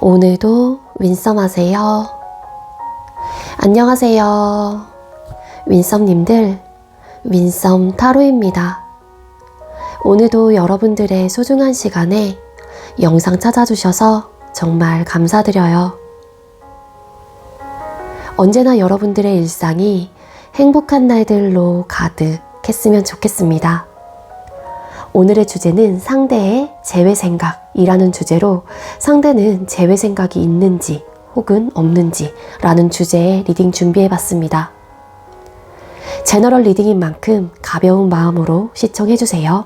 오늘도 윈썸 하세요. 안녕하세요. 윈썸님들, 윈썸 타로입니다. 오늘도 여러분들의 소중한 시간에 영상 찾아주셔서 정말 감사드려요. 언제나 여러분들의 일상이 행복한 날들로 가득했으면 좋겠습니다. 오늘의 주제는 상대의 재회생각이라는 주제로 상대는 재회생각이 있는지 혹은 없는지 라는 주제의 리딩 준비해봤습니다. 제너럴 리딩인 만큼 가벼운 마음으로 시청해주세요.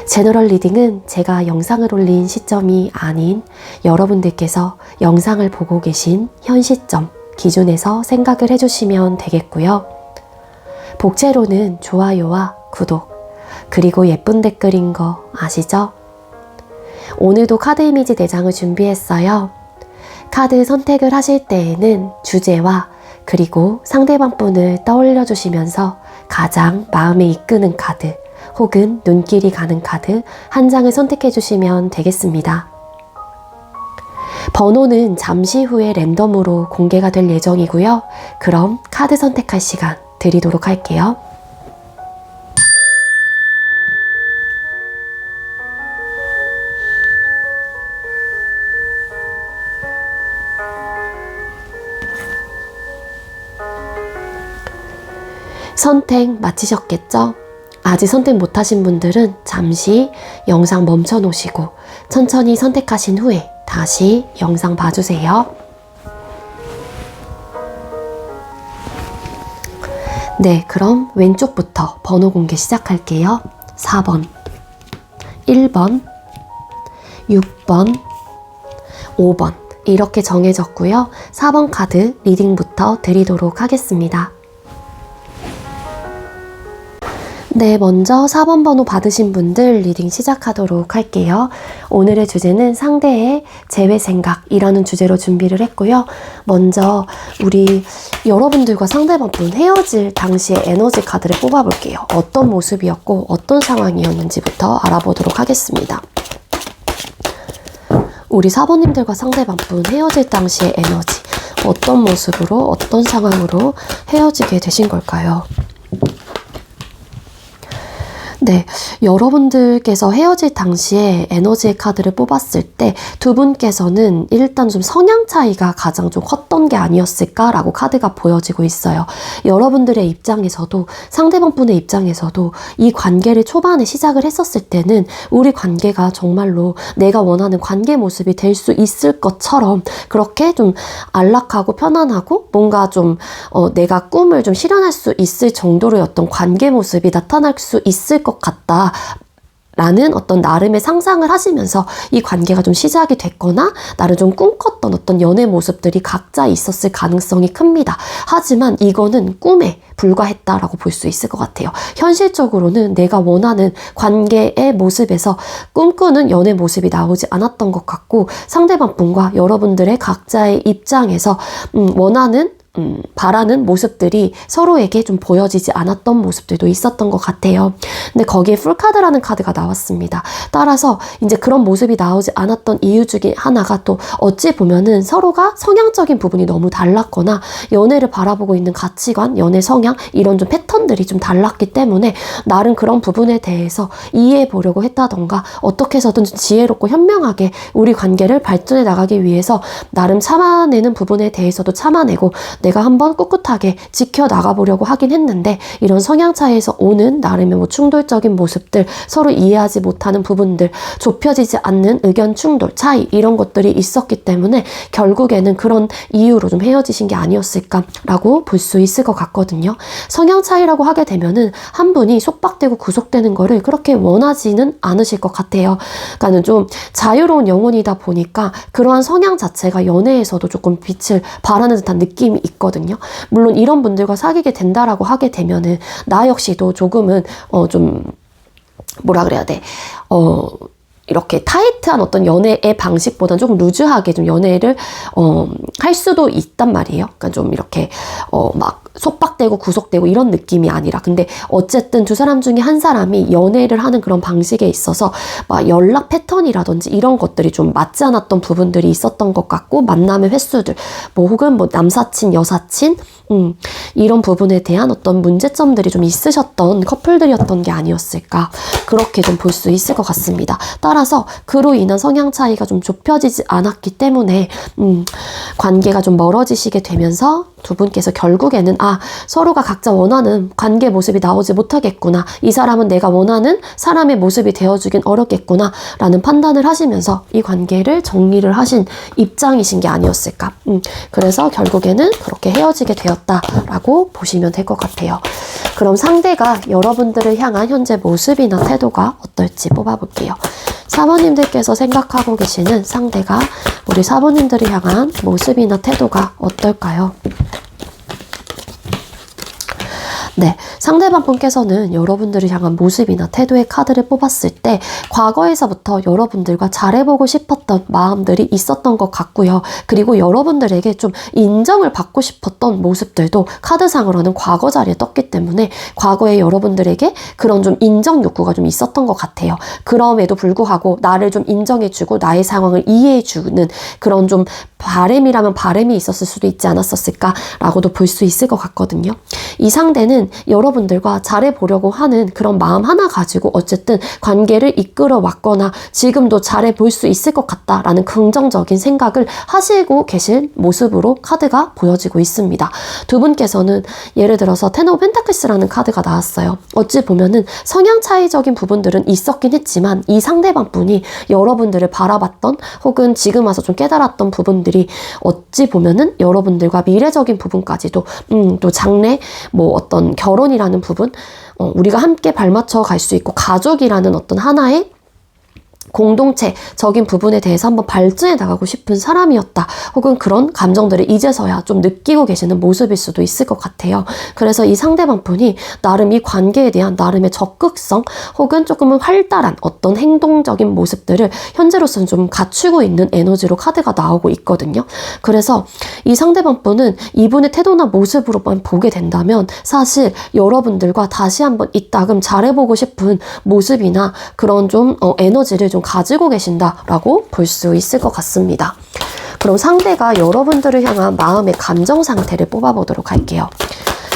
제너럴 리딩은 제가 영상을 올린 시점이 아닌 여러분들께서 영상을 보고 계신 현 시점 기준에서 생각을 해주시면 되겠고요. 복채로는 좋아요와 구독 그리고 예쁜 댓글인 거 아시죠? 오늘도 카드 이미지 4장을 준비했어요. 카드 선택을 하실 때에는 주제와 그리고 상대방 분을 떠올려 주시면서 가장 마음에 이끄는 카드 혹은 눈길이 가는 카드 한 장을 선택해 주시면 되겠습니다. 번호는 잠시 후에 랜덤으로 공개가 될 예정이고요. 그럼 카드 선택할 시간 드리도록 할게요. 선택 마치셨겠죠? 아직 선택 못하신 분들은 잠시 영상 멈춰 놓으시고 천천히 선택하신 후에 다시 영상 봐주세요. 네, 그럼 왼쪽부터 번호 공개 시작할게요. 4번, 1번, 6번, 5번 이렇게 정해졌고요. 4번 카드 리딩부터 드리도록 하겠습니다. 네, 먼저 4번 번호 받으신 분들 리딩 시작하도록 할게요. 오늘의 주제는 상대의 재회생각이라는 주제로 준비를 했고요. 먼저 우리 여러분들과 상대방 분 헤어질 당시의 에너지 카드를 뽑아볼게요. 어떤 모습이었고 어떤 상황이었는지부터 알아보도록 하겠습니다. 우리 4번님들과 상대방 분 헤어질 당시의 에너지 어떤 모습으로 어떤 상황으로 헤어지게 되신 걸까요? 네, 여러분들께서 헤어질 당시에 에너지의 카드를 뽑았을 때 두 분께서는 일단 좀 성향 차이가 가장 좀 컸던 게 아니었을까라고 카드가 보여지고 있어요. 여러분들의 입장에서도 상대방 분의 입장에서도 이 관계를 초반에 시작을 했었을 때는 우리 관계가 정말로 내가 원하는 관계 모습이 될 수 있을 것처럼 그렇게 좀 안락하고 편안하고 뭔가 좀 내가 꿈을 좀 실현할 수 있을 정도로의 어떤 관계 모습이 나타날 수 있을 것 같다 라는 어떤 나름의 상상을 하시면서 이 관계가 좀 시작이 됐거나 나를 좀 꿈꿨던 어떤 연애 모습들이 각자 있었을 가능성이 큽니다. 하지만 이거는 꿈에 불과했다라고 볼 수 있을 것 같아요. 현실적으로는 내가 원하는 관계의 모습에서 꿈꾸는 연애 모습이 나오지 않았던 것 같고 상대방 분과 여러분들의 각자의 입장에서 원하는 바라는 모습들이 서로에게 좀 보여지지 않았던 모습들도 있었던 것 같아요. 근데 거기에 풀카드라는 카드가 나왔습니다. 따라서 이제 그런 모습이 나오지 않았던 이유 중에 하나가 또 어찌 보면은 서로가 성향적인 부분이 너무 달랐거나 연애를 바라보고 있는 가치관, 연애 성향 이런 좀 패턴들이 좀 달랐기 때문에 나름 그런 부분에 대해서 이해해 보려고 했다던가 어떻게 해서든 지혜롭고 현명하게 우리 관계를 발전해 나가기 위해서 나름 참아내는 부분에 대해서도 참아내고 내가 한번 꿋꿋하게 지켜나가보려고 하긴 했는데 이런 성향 차이에서 오는 나름의 뭐 충돌적인 모습들, 서로 이해하지 못하는 부분들, 좁혀지지 않는 의견 충돌, 차이 이런 것들이 있었기 때문에 결국에는 그런 이유로 좀 헤어지신 게 아니었을까라고 볼 수 있을 것 같거든요. 성향 차이라고 하게 되면은 한 분이 속박되고 구속되는 거를 그렇게 원하지는 않으실 것 같아요. 그러니까는 좀 자유로운 영혼이다 보니까 그러한 성향 자체가 연애에서도 조금 빛을 발하는 듯한 느낌이 있거든요. 물론 이런 분들과 사귀게 된다라고 하게 되면은 나 역시도 조금은 좀 뭐라 그래야 돼? 이렇게 타이트한 어떤 연애의 방식보다는 조금 루즈하게 좀 연애를 할 수도 있단 말이에요. 그러니까 좀 이렇게 막 속박되고 구속되고 이런 느낌이 아니라, 근데 어쨌든 두 사람 중에 한 사람이 연애를 하는 그런 방식에 있어서 막 연락 패턴이라든지 이런 것들이 좀 맞지 않았던 부분들이 있었던 것 같고, 만남의 횟수들 뭐 혹은 뭐 남사친 여사친 이런 부분에 대한 어떤 문제점들이 좀 있으셨던 커플들이었던 게 아니었을까, 그렇게 좀 볼 수 있을 것 같습니다. 따라서 그로 인한 성향 차이가 좀 좁혀지지 않았기 때문에 관계가 좀 멀어지시게 되면서 두 분께서 결국에는 서로가 각자 원하는 관계 모습이 나오지 못하겠구나, 이 사람은 내가 원하는 사람의 모습이 되어주긴 어렵겠구나 라는 판단을 하시면서 이 관계를 정리를 하신 입장이신 게 아니었을까. 그래서 결국에는 그렇게 헤어지게 되었다라고 보시면 될 것 같아요. 그럼 상대가 여러분들을 향한 현재 모습이나 태도가 어떨지 뽑아볼게요. 사모님들께서 생각하고 계시는 상대가 우리 사모님들을 향한 모습이나 태도가 어떨까요? 네, 상대방 분께서는 여러분들을 향한 모습이나 태도의 카드를 뽑았을 때 과거에서부터 여러분들과 잘해보고 싶었던 마음들이 있었던 것 같고요. 그리고 여러분들에게 좀 인정을 받고 싶었던 모습들도 카드상으로는 과거 자리에 떴기 때문에 과거에 여러분들에게 그런 좀 인정 욕구가 좀 있었던 것 같아요. 그럼에도 불구하고 나를 좀 인정해주고 나의 상황을 이해해주는 그런 좀 바램이라면 바램이 있었을 수도 있지 않았었을까라고도 볼 수 있을 것 같거든요. 이 상대는 여러분들과 잘해보려고 하는 그런 마음 하나 가지고 어쨌든 관계를 이끌어 왔거나 지금도 잘해볼 수 있을 것 같다라는 긍정적인 생각을 하시고 계신 모습으로 카드가 보여지고 있습니다. 두 분께서는 예를 들어서 텐 오브 펜타클스라는 카드가 나왔어요. 어찌 보면은 성향 차이적인 부분들은 있었긴 했지만 이 상대방 분이 여러분들을 바라봤던 혹은 지금 와서 좀 깨달았던 부분들이 어찌 보면은 여러분들과 미래적인 부분까지도 또 장래 뭐 어떤 결혼이라는 부분, 우리가 함께 발맞춰 갈 수 있고 가족이라는 어떤 하나의 공동체적인 부분에 대해서 한번 발전해 나가고 싶은 사람이었다. 혹은 그런 감정들을 이제서야 좀 느끼고 계시는 모습일 수도 있을 것 같아요. 그래서 이 상대방 분이 나름 이 관계에 대한 나름의 적극성 혹은 조금은 활달한 어떤 행동적인 모습들을 현재로서는 좀 갖추고 있는 에너지로 카드가 나오고 있거든요. 그래서 이 상대방 분은 이분의 태도나 모습으로만 보게 된다면 사실 여러분들과 다시 한번 이따금 잘해보고 싶은 모습이나 그런 좀 에너지를 좀 가지고 계신다라고 볼 수 있을 것 같습니다. 그럼 상대가 여러분들을 향한 마음의 감정 상태를 뽑아보도록 할게요.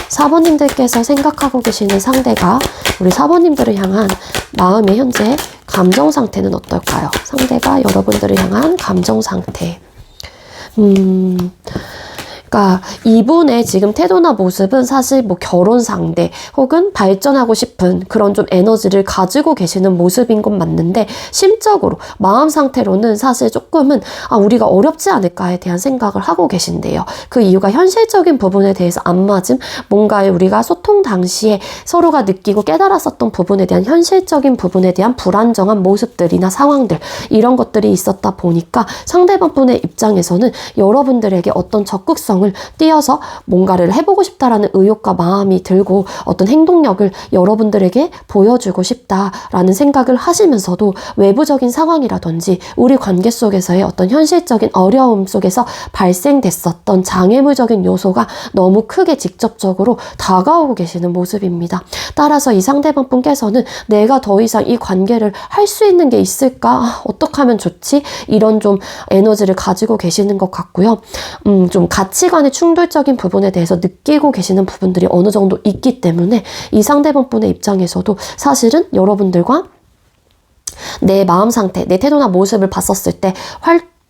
사모님들께서 생각하고 계시는 상대가 우리 사모님들을 향한 마음의 현재 감정 상태는 어떨까요? 상대가 여러분들을 향한 감정 상태. 그러니까 이분의 지금 태도나 모습은 사실 뭐 결혼 상대 혹은 발전하고 싶은 그런 좀 에너지를 가지고 계시는 모습인 건 맞는데 심적으로 마음 상태로는 사실 조금은 우리가 어렵지 않을까에 대한 생각을 하고 계신데요. 그 이유가 현실적인 부분에 대해서 안 맞음, 뭔가에 우리가 소통 당시에 서로가 느끼고 깨달았었던 부분에 대한 현실적인 부분에 대한 불안정한 모습들이나 상황들 이런 것들이 있었다 보니까 상대방 분의 입장에서는 여러분들에게 어떤 적극성 띄어서 뭔가를 해보고 싶다라는 의욕과 마음이 들고 어떤 행동력을 여러분들에게 보여주고 싶다라는 생각을 하시면서도 외부적인 상황이라든지 우리 관계 속에서의 어떤 현실적인 어려움 속에서 발생됐었던 장애물적인 요소가 너무 크게 직접적으로 다가오고 계시는 모습입니다. 따라서 이 상대방 분께서는 내가 더 이상 이 관계를 할 수 있는 게 있을까? 어떻게 하면 좋지? 이런 좀 에너지를 가지고 계시는 것 같고요. 좀 가치관의 충돌적인 부분에 대해서 느끼고 계시는 부분들이 어느 정도 있기 때문에 이 상대방 분의 입장에서도 사실은 여러분들과 내 마음 상태, 내 태도나 모습을 봤었을 때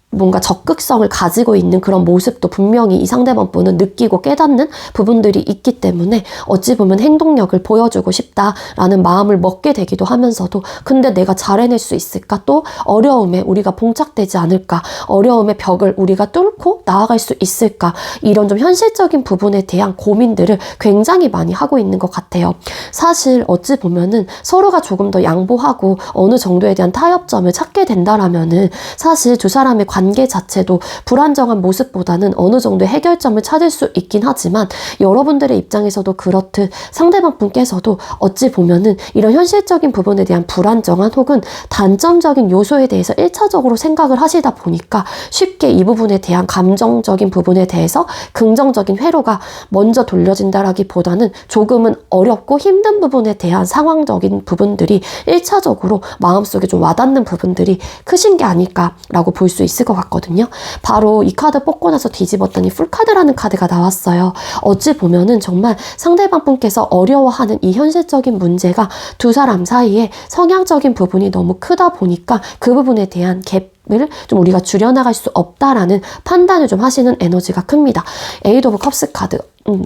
뭔가 적극성을 가지고 있는 그런 모습도 분명히 이 상대방 분은 느끼고 깨닫는 부분들이 있기 때문에 어찌 보면 행동력을 보여주고 싶다라는 마음을 먹게 되기도 하면서도 근데 내가 잘 해낼 수 있을까? 또 어려움에 우리가 봉착되지 않을까? 어려움의 벽을 우리가 뚫고 나아갈 수 있을까? 이런 좀 현실적인 부분에 대한 고민들을 굉장히 많이 하고 있는 것 같아요. 사실 어찌 보면은 서로가 조금 더 양보하고 어느 정도에 대한 타협점을 찾게 된다라면은 사실 두 사람의 관계가 관계 자체도 불안정한 모습보다는 어느 정도의 해결점을 찾을 수 있긴 하지만 여러분들의 입장에서도 그렇듯 상대방 분께서도 어찌 보면은 이런 현실적인 부분에 대한 불안정한 혹은 단점적인 요소에 대해서 1차적으로 생각을 하시다 보니까 쉽게 이 부분에 대한 감정적인 부분에 대해서 긍정적인 회로가 먼저 돌려진다라기보다는 조금은 어렵고 힘든 부분에 대한 상황적인 부분들이 1차적으로 마음속에 좀 와닿는 부분들이 크신 게 아닐까라고 볼 수 있을 것 같거든요. 바로 이 카드 뽑고 나서 뒤집었더니 풀카드라는 카드가 나왔어요. 어찌 보면은 정말 상대방 분께서 어려워하는 이 현실적인 문제가 두 사람 사이에 성향적인 부분이 너무 크다 보니까 그 부분에 대한 갭을 좀 우리가 줄여나갈 수 없다라는 판단을 좀 하시는 에너지가 큽니다. 에이드 오브 컵스 카드.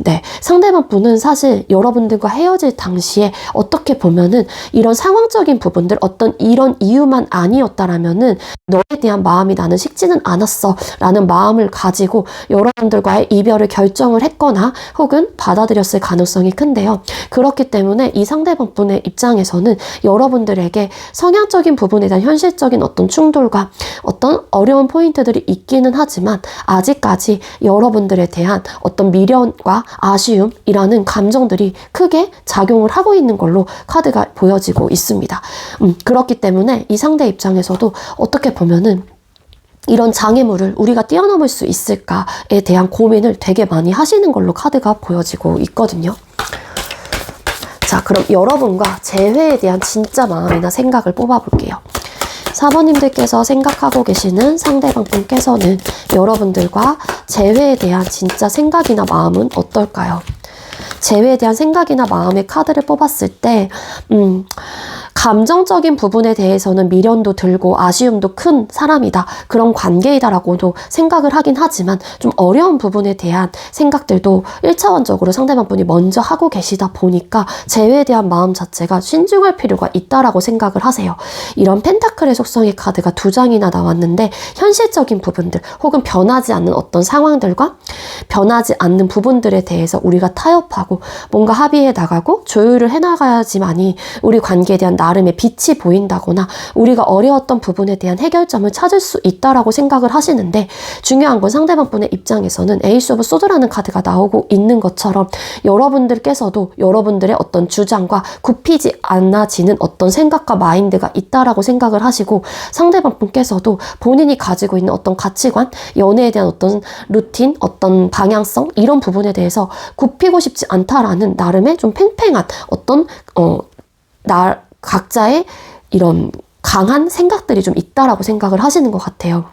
네. 상대방 분은 사실 여러분들과 헤어질 당시에 어떻게 보면은 이런 상황적인 부분들, 어떤 이런 이유만 아니었다라면은 너에 대한 마음이 나는 식지는 않았어 라는 마음을 가지고 여러분들과의 이별을 결정을 했거나 혹은 받아들였을 가능성이 큰데요. 그렇기 때문에 이 상대방 분의 입장에서는 여러분들에게 성향적인 부분에 대한 현실적인 어떤 충돌과 어떤 어려운 포인트들이 있기는 하지만 아직까지 여러분들에 대한 어떤 미련과 아쉬움이라는 감정들이 크게 작용을 하고 있는 걸로 카드가 보여지고 있습니다. 그렇기 때문에 이 상대 입장에서도 어떻게 보면은 이런 장애물을 우리가 뛰어넘을 수 있을까에 대한 고민을 되게 많이 하시는 걸로 카드가 보여지고 있거든요. 자, 그럼 여러분과 재회에 대한 진짜 마음이나 생각을 뽑아볼게요. 4번님들께서 생각하고 계시는 상대방 분께서는 여러분들과 재회에 대한 진짜 생각이나 마음은 어떨까요? 재회에 대한 생각이나 마음의 카드를 뽑았을 때 감정적인 부분에 대해서는 미련도 들고 아쉬움도 큰 사람이다. 그런 관계이다라고도 생각을 하긴 하지만 좀 어려운 부분에 대한 생각들도 1차원적으로 상대방 분이 먼저 하고 계시다 보니까 재회에 대한 마음 자체가 신중할 필요가 있다라고 생각을 하세요. 이런 펜타클의 속성의 카드가 2장이나 나왔는데 현실적인 부분들 혹은 변하지 않는 어떤 상황들과 변하지 않는 부분들에 대해서 우리가 타협하고 뭔가 합의해 나가고 조율을 해나가야지만이 우리 관계에 대한 나름의 빛이 보인다거나 우리가 어려웠던 부분에 대한 해결점을 찾을 수 있다라고 생각을 하시는데 중요한 건 상대방 분의 입장에서는 에이스 오브 소드라는 카드가 나오고 있는 것처럼 여러분들께서도 여러분들의 어떤 주장과 굽히지 않아지는 어떤 생각과 마인드가 있다라고 생각을 하시고 상대방 분께서도 본인이 가지고 있는 어떤 가치관, 연애에 대한 어떤 루틴, 어떤 방향성 이런 부분에 대해서 굽히고 싶지 않다라는 나름의 좀 팽팽한 어떤 각자의 이런 강한 생각들이 좀 있다라고 생각을 하시는 것 같아요.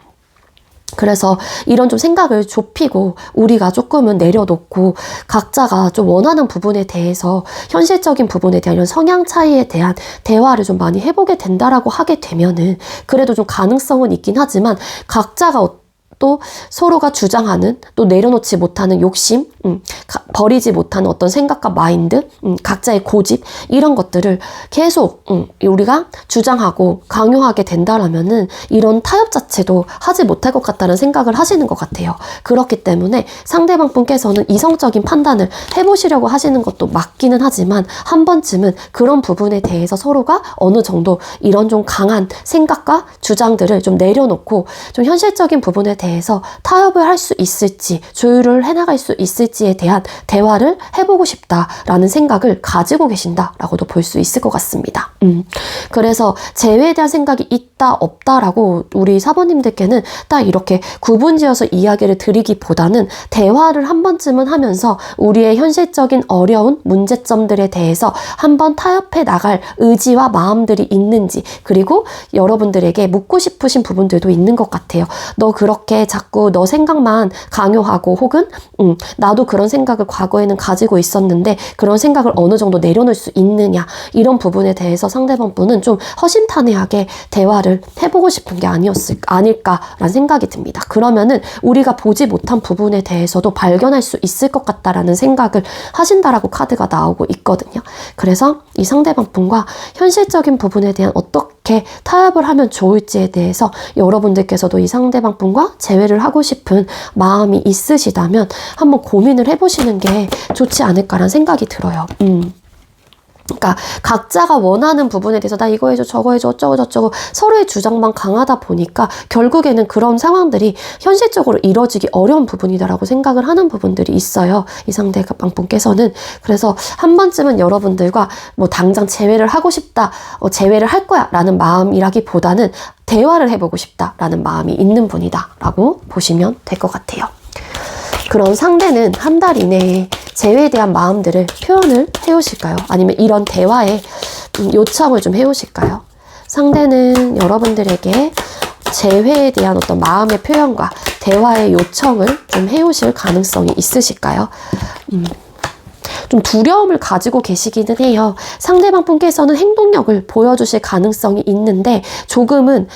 그래서 이런 좀 생각을 좁히고 우리가 조금은 내려놓고 각자가 좀 원하는 부분에 대해서 현실적인 부분에 대한 이런 성향 차이에 대한 대화를 좀 많이 해보게 된다라고 하게 되면은 그래도 좀 가능성은 있긴 하지만 각자가 또 서로가 주장하는 또 내려놓지 못하는 욕심, 버리지 못하는 어떤 생각과 마인드, 각자의 고집 이런 것들을 계속 우리가 주장하고 강요하게 된다라면은 이런 타협 자체도 하지 못할 것 같다는 생각을 하시는 것 같아요. 그렇기 때문에 상대방 분께서는 이성적인 판단을 해보시려고 하시는 것도 맞기는 하지만 한 번쯤은 그런 부분에 대해서 서로가 어느 정도 이런 좀 강한 생각과 주장들을 좀 내려놓고 좀 현실적인 부분에 대해서 타협을 할 수 있을지 조율을 해나갈 수 있을지에 대한 대화를 해보고 싶다라는 생각을 가지고 계신다라고도 볼 수 있을 것 같습니다. 그래서 재회에 대한 생각이 있다 없다라고 우리 4번님들께는 딱 이렇게 구분지어서 이야기를 드리기보다는 대화를 한 번쯤은 하면서 우리의 현실적인 어려운 문제점들에 대해서 한번 타협해 나갈 의지와 마음들이 있는지 그리고 여러분들에게 묻고 싶으신 부분들도 있는 것 같아요. 너 그렇게 자꾸 너 생각만 강요하고 혹은 나도 그런 생각을 과거에는 가지고 있었는데 그런 생각을 어느 정도 내려놓을 수 있느냐 이런 부분에 대해서 상대방 분은 좀 허심탄회하게 대화를 해보고 싶은 게 아닐까라는 생각이 듭니다. 그러면은 우리가 보지 못한 부분에 대해서도 발견할 수 있을 것 같다라는 생각을 하신다라고 카드가 나오고 있거든요. 그래서 이 상대방 분과 현실적인 부분에 대한 어떻게 타협을 하면 좋을지에 대해서 여러분들께서도 이 상대방 분과 재회를 하고 싶은 마음이 있으시다면 한번 고민을 해보시는 게 좋지 않을까라는 생각이 들어요. 그러니까 각자가 원하는 부분에 대해서 나 이거 해줘 저거 해줘 어쩌고 저쩌고 서로의 주장만 강하다 보니까 결국에는 그런 상황들이 현실적으로 이뤄지기 어려운 부분이다라고 생각을 하는 부분들이 있어요. 이 상대방분께서는. 그래서 한 번쯤은 여러분들과 뭐 당장 재회를 하고 싶다, 재회를 할 거야 라는 마음이라기보다는 대화를 해보고 싶다라는 마음이 있는 분이다 라고 보시면 될 것 같아요. 그런 상대는 한 달 이내에 재회에 대한 마음들을 표현을 해오실까요? 아니면 이런 대화에 요청을 좀 해오실까요? 상대는 여러분들에게 재회에 대한 어떤 마음의 표현과 대화의 요청을 좀 해오실 가능성이 있으실까요? 좀 두려움을 가지고 계시기는 해요. 상대방 분께서는 행동력을 보여주실 가능성이 있는데 조금은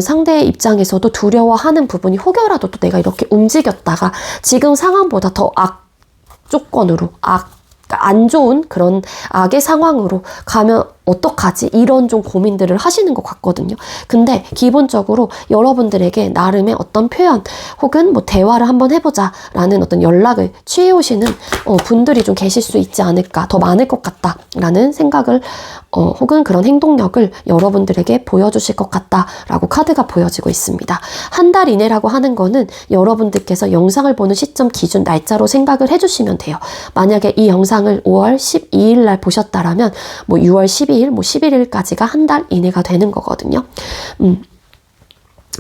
상대의 입장에서도 두려워하는 부분이 혹여라도 또 내가 이렇게 움직였다가 지금 상황보다 더 악조건으로 안 좋은 그런 악의 상황으로 가면 어떡하지? 이런 좀 고민들을 하시는 것 같거든요. 근데 기본적으로 여러분들에게 나름의 어떤 표현 혹은 뭐 대화를 한번 해보자 라는 어떤 연락을 취해오시는 분들이 좀 계실 수 있지 않을까, 더 많을 것 같다 라는 생각을 혹은 그런 행동력을 여러분들에게 보여주실 것 같다 라고 카드가 보여지고 있습니다. 한 달 이내라고 하는 거는 여러분들께서 영상을 보는 시점 기준 날짜로 생각을 해주시면 돼요. 만약에 이 영상을 5월 12일 날 보셨다라면 뭐 6월 12일 뭐 11일까지가 한 달 이내가 되는 거거든요.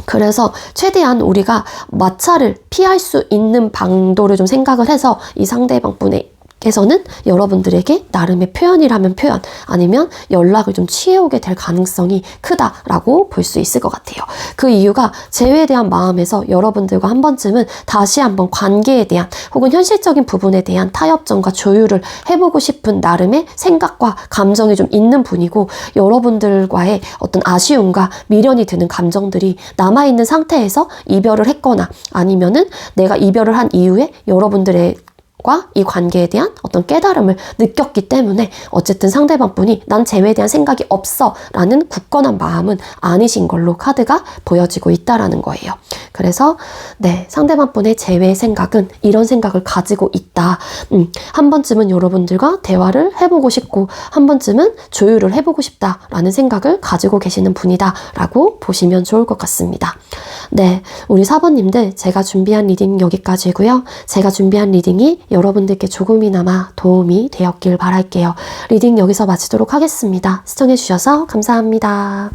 그래서 최대한 우리가 마찰을 피할 수 있는 방도를 좀 생각을 해서 이 상대방 분께서는 여러분들에게 나름의 표현이라면 표현 아니면 연락을 좀 취해오게 될 가능성이 크다라고 볼 수 있을 것 같아요. 그 이유가 재회에 대한 마음에서 여러분들과 한 번쯤은 다시 한번 관계에 대한 혹은 현실적인 부분에 대한 타협점과 조율을 해보고 싶은 나름의 생각과 감정이 좀 있는 분이고 여러분들과의 어떤 아쉬움과 미련이 드는 감정들이 남아있는 상태에서 이별을 했거나 아니면은 내가 이별을 한 이후에 여러분들의 이 관계에 대한 어떤 깨달음을 느꼈기 때문에 어쨌든 상대방 분이 난 재회에 대한 생각이 없어 라는 굳건한 마음은 아니신 걸로 카드가 보여지고 있다라는 거예요. 그래서 네, 상대방 분의 재회의 생각은 이런 생각을 가지고 있다. 한 번쯤은 여러분들과 대화를 해보고 싶고 한 번쯤은 조율을 해보고 싶다라는 생각을 가지고 계시는 분이다 라고 보시면 좋을 것 같습니다. 네, 우리 4번님들 제가 준비한 리딩 여기까지고요. 제가 준비한 리딩이 여러분들께 조금이나마 도움이 되었길 바랄게요. 리딩 여기서 마치도록 하겠습니다. 시청해주셔서 감사합니다.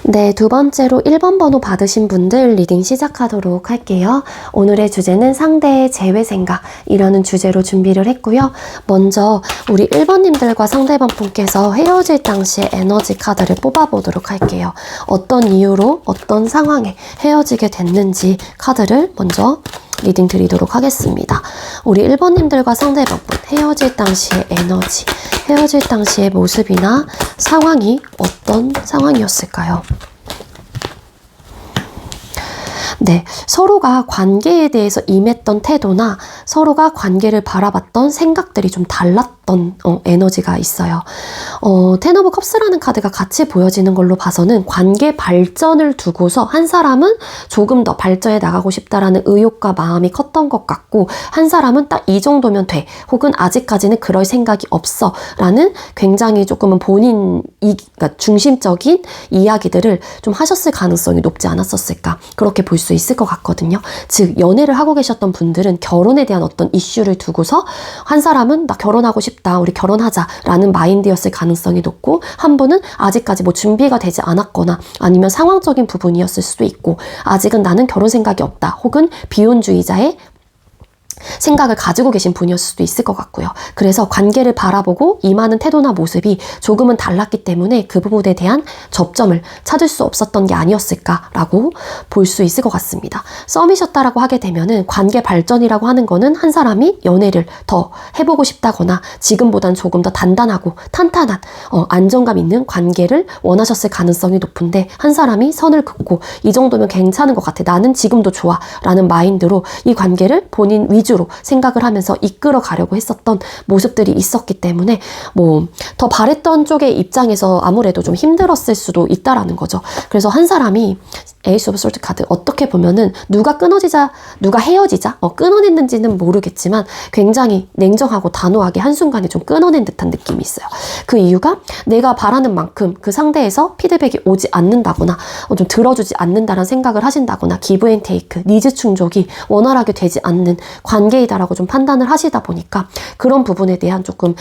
네, 두 번째로 1번 번호 받으신 분들 리딩 시작하도록 할게요. 오늘의 주제는 상대의 재회 생각이라는 주제로 준비를 했고요. 먼저 우리 1번님들과 상대방 분께서 헤어질 당시의 에너지 카드를 뽑아보도록 할게요. 어떤 이유로 어떤 상황에 헤어지게 됐는지 카드를 먼저 리딩 드리도록 하겠습니다. 우리 1번님들과 상대방 분 헤어질 당시의 에너지, 헤어질 당시의 모습이나 상황이 어떤 상황이었을까요? 네, 서로가 관계에 대해서 임했던 태도나 서로가 관계를 바라봤던 생각들이 좀 달랐던 에너지가 있어요. 텐 오브 컵스라는 카드가 같이 보여지는 걸로 봐서는 관계 발전을 두고서 한 사람은 조금 더 발전해 나가고 싶다라는 의욕과 마음이 컸던 것 같고 한 사람은 딱 이 정도면 돼 혹은 아직까지는 그럴 생각이 없어 라는 굉장히 조금은 그러니까 중심적인 이야기들을 좀 하셨을 가능성이 높지 않았었을까 그렇게 볼 수 있을 것 같거든요. 즉 연애를 하고 계셨던 분들은 결혼에 대한 어떤 이슈를 두고서 한 사람은 나 결혼하고 싶다 우리 결혼하자 라는 마인드였을 가능성이 높고 한 분은 아직까지 뭐 준비가 되지 않았거나 아니면 상황적인 부분이었을 수도 있고 아직은 나는 결혼 생각이 없다 혹은 비혼주의자의 생각을 가지고 계신 분이었을 수도 있을 것 같고요. 그래서 관계를 바라보고 임하는 태도나 모습이 조금은 달랐기 때문에 그 부분에 대한 접점을 찾을 수 없었던 게 아니었을까라고 볼 수 있을 것 같습니다. 썸이셨다라고 하게 되면은 관계 발전이라고 하는 거는 한 사람이 연애를 더 해보고 싶다거나 지금보단 조금 더 단단하고 탄탄한 안정감 있는 관계를 원하셨을 가능성이 높은데 한 사람이 선을 긋고 이 정도면 괜찮은 것 같아. 나는 지금도 좋아 라는 마인드로 이 관계를 본인 위주로 생각을 하면서 이끌어 가려고 했었던 모습들이 있었기 때문에 뭐 더 바랬던 쪽의 입장에서 아무래도 좀 힘들었을 수도 있다라는 거죠. 그래서 한 사람이 에이스 오브 솔트 카드. 어떻게 보면은 누가 헤어지자 끊어냈는지는 모르겠지만 굉장히 냉정하고 단호하게 한순간에 좀 끊어낸 듯한 느낌이 있어요. 그 이유가 내가 바라는 만큼 그 상대에서 피드백이 오지 않는다거나 좀 들어주지 않는다라는 생각을 하신다거나 기브 앤 테이크, 니즈 충족이 원활하게 되지 않는 관계이다라고 좀 판단을 하시다 보니까 그런 부분에 대한 조금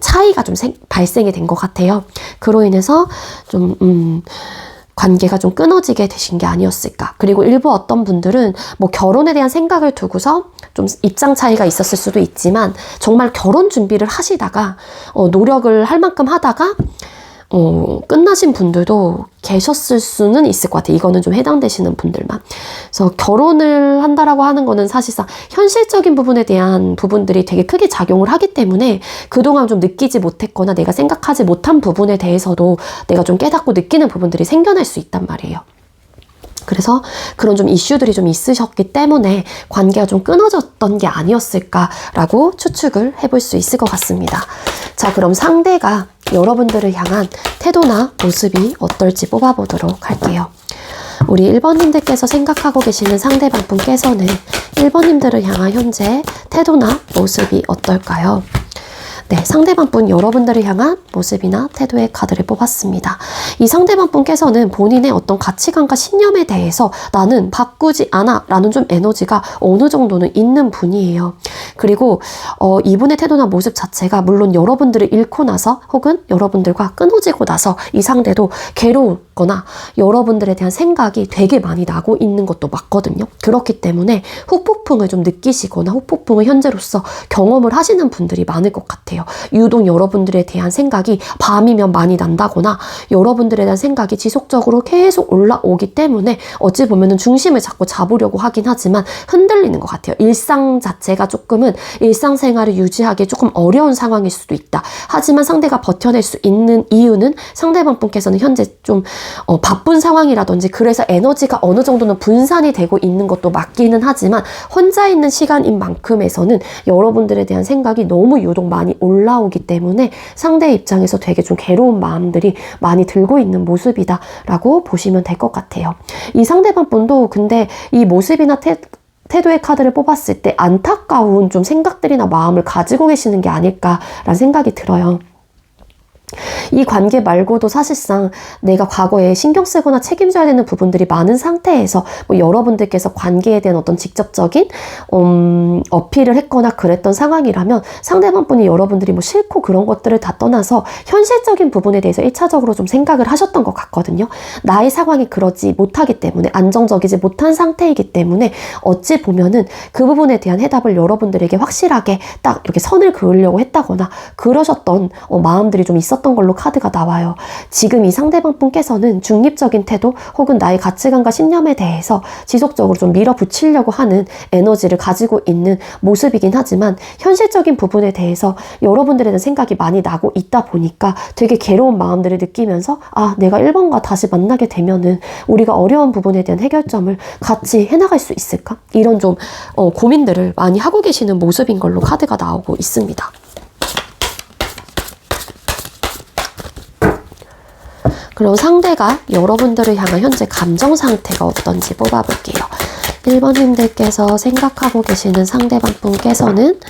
차이가 좀 발생이 된 것 같아요. 그로 인해서 좀 관계가 좀 끊어지게 되신 게 아니었을까. 그리고 일부 어떤 분들은 뭐 결혼에 대한 생각을 두고서 좀 입장 차이가 있었을 수도 있지만 정말 결혼 준비를 하시다가 노력을 할 만큼 하다가 끝나신 분들도 계셨을 수는 있을 것 같아요. 이거는 좀 해당되시는 분들만. 그래서 결혼을 한다라고 하는 거는 사실상 현실적인 부분에 대한 부분들이 되게 크게 작용을 하기 때문에 그동안 좀 느끼지 못했거나 내가 생각하지 못한 부분에 대해서도 내가 좀 깨닫고 느끼는 부분들이 생겨날 수 있단 말이에요. 그래서 그런 좀 이슈들이 좀 있으셨기 때문에 관계가 좀 끊어졌던 게 아니었을까라고 추측을 해볼 수 있을 것 같습니다. 자, 그럼 상대가 여러분들을 향한 태도나 모습이 어떨지 뽑아보도록 할게요. 우리 1번님들께서 생각하고 계시는 상대방 분께서는 1번님들을 향한 현재 태도나 모습이 어떨까요? 네, 상대방 분 여러분들을 향한 모습이나 태도의 카드를 뽑았습니다. 이 상대방 분께서는 본인의 어떤 가치관과 신념에 대해서 나는 바꾸지 않아 라는 좀 에너지가 어느 정도는 있는 분이에요. 그리고 이분의 태도나 모습 자체가 물론 여러분들을 잃고 나서 혹은 여러분들과 끊어지고 나서 이 상대도 괴로웠거나 여러분들에 대한 생각이 되게 많이 나고 있는 것도 맞거든요. 그렇기 때문에 후폭풍을 좀 느끼시거나 후폭풍을 현재로서 경험을 하시는 분들이 많을 것 같아요. 유독 여러분들에 대한 생각이 밤이면 많이 난다거나 여러분들에 대한 생각이 지속적으로 계속 올라오기 때문에 어찌 보면은 중심을 자꾸 잡으려고 하긴 하지만 흔들리는 것 같아요. 일상 자체가 조금은 일상생활을 유지하기 조금 어려운 상황일 수도 있다. 하지만 상대가 버텨낼 수 있는 이유는 상대방 분께서는 현재 좀 바쁜 상황이라든지 그래서 에너지가 어느 정도는 분산이 되고 있는 것도 맞기는 하지만 혼자 있는 시간인 만큼에서는 여러분들에 대한 생각이 너무 유독 많이 올라오기 때문에 상대 입장에서 되게 좀 괴로운 마음들이 많이 들고 있는 모습이다 라고 보시면 될 것 같아요. 이 상대방 분도 근데 이 모습이나 태도의 카드를 뽑았을 때 안타까운 좀 생각들이나 마음을 가지고 계시는 게 아닐까라는 생각이 들어요. 이 관계 말고도 사실상 내가 과거에 신경 쓰거나 책임져야 되는 부분들이 많은 상태에서 뭐 여러분들께서 관계에 대한 어떤 직접적인 어필을 했거나 그랬던 상황이라면 상대방 분이 여러분들이 뭐 싫고 그런 것들을 다 떠나서 현실적인 부분에 대해서 1차적으로 좀 생각을 하셨던 것 같거든요. 나의 상황이 그러지 못하기 때문에 안정적이지 못한 상태이기 때문에 어찌 보면은 그 부분에 대한 해답을 여러분들에게 확실하게 딱 이렇게 선을 그으려고 했다거나 그러셨던 마음들이 좀 있었던 걸로 카드가 나와요. 지금 이 상대방 분께서는 중립적인 태도 혹은 나의 가치관과 신념에 대해서 지속적으로 좀 밀어붙이려고 하는 에너지를 가지고 있는 모습이긴 하지만 현실적인 부분에 대해서 여러분들에 대한 생각이 많이 나고 있다 보니까 되게 괴로운 마음들을 느끼면서 내가 1번과 다시 만나게 되면은 우리가 어려운 부분에 대한 해결점을 같이 해나갈 수 있을까? 이런 좀 고민들을 많이 하고 계시는 모습인 걸로 카드가 나오고 있습니다. 그리고 상대가 여러분들을 향한 현재 감정 상태가 어떤지 뽑아볼게요. 1번님들께서 생각하고 계시는 상대방 분께서는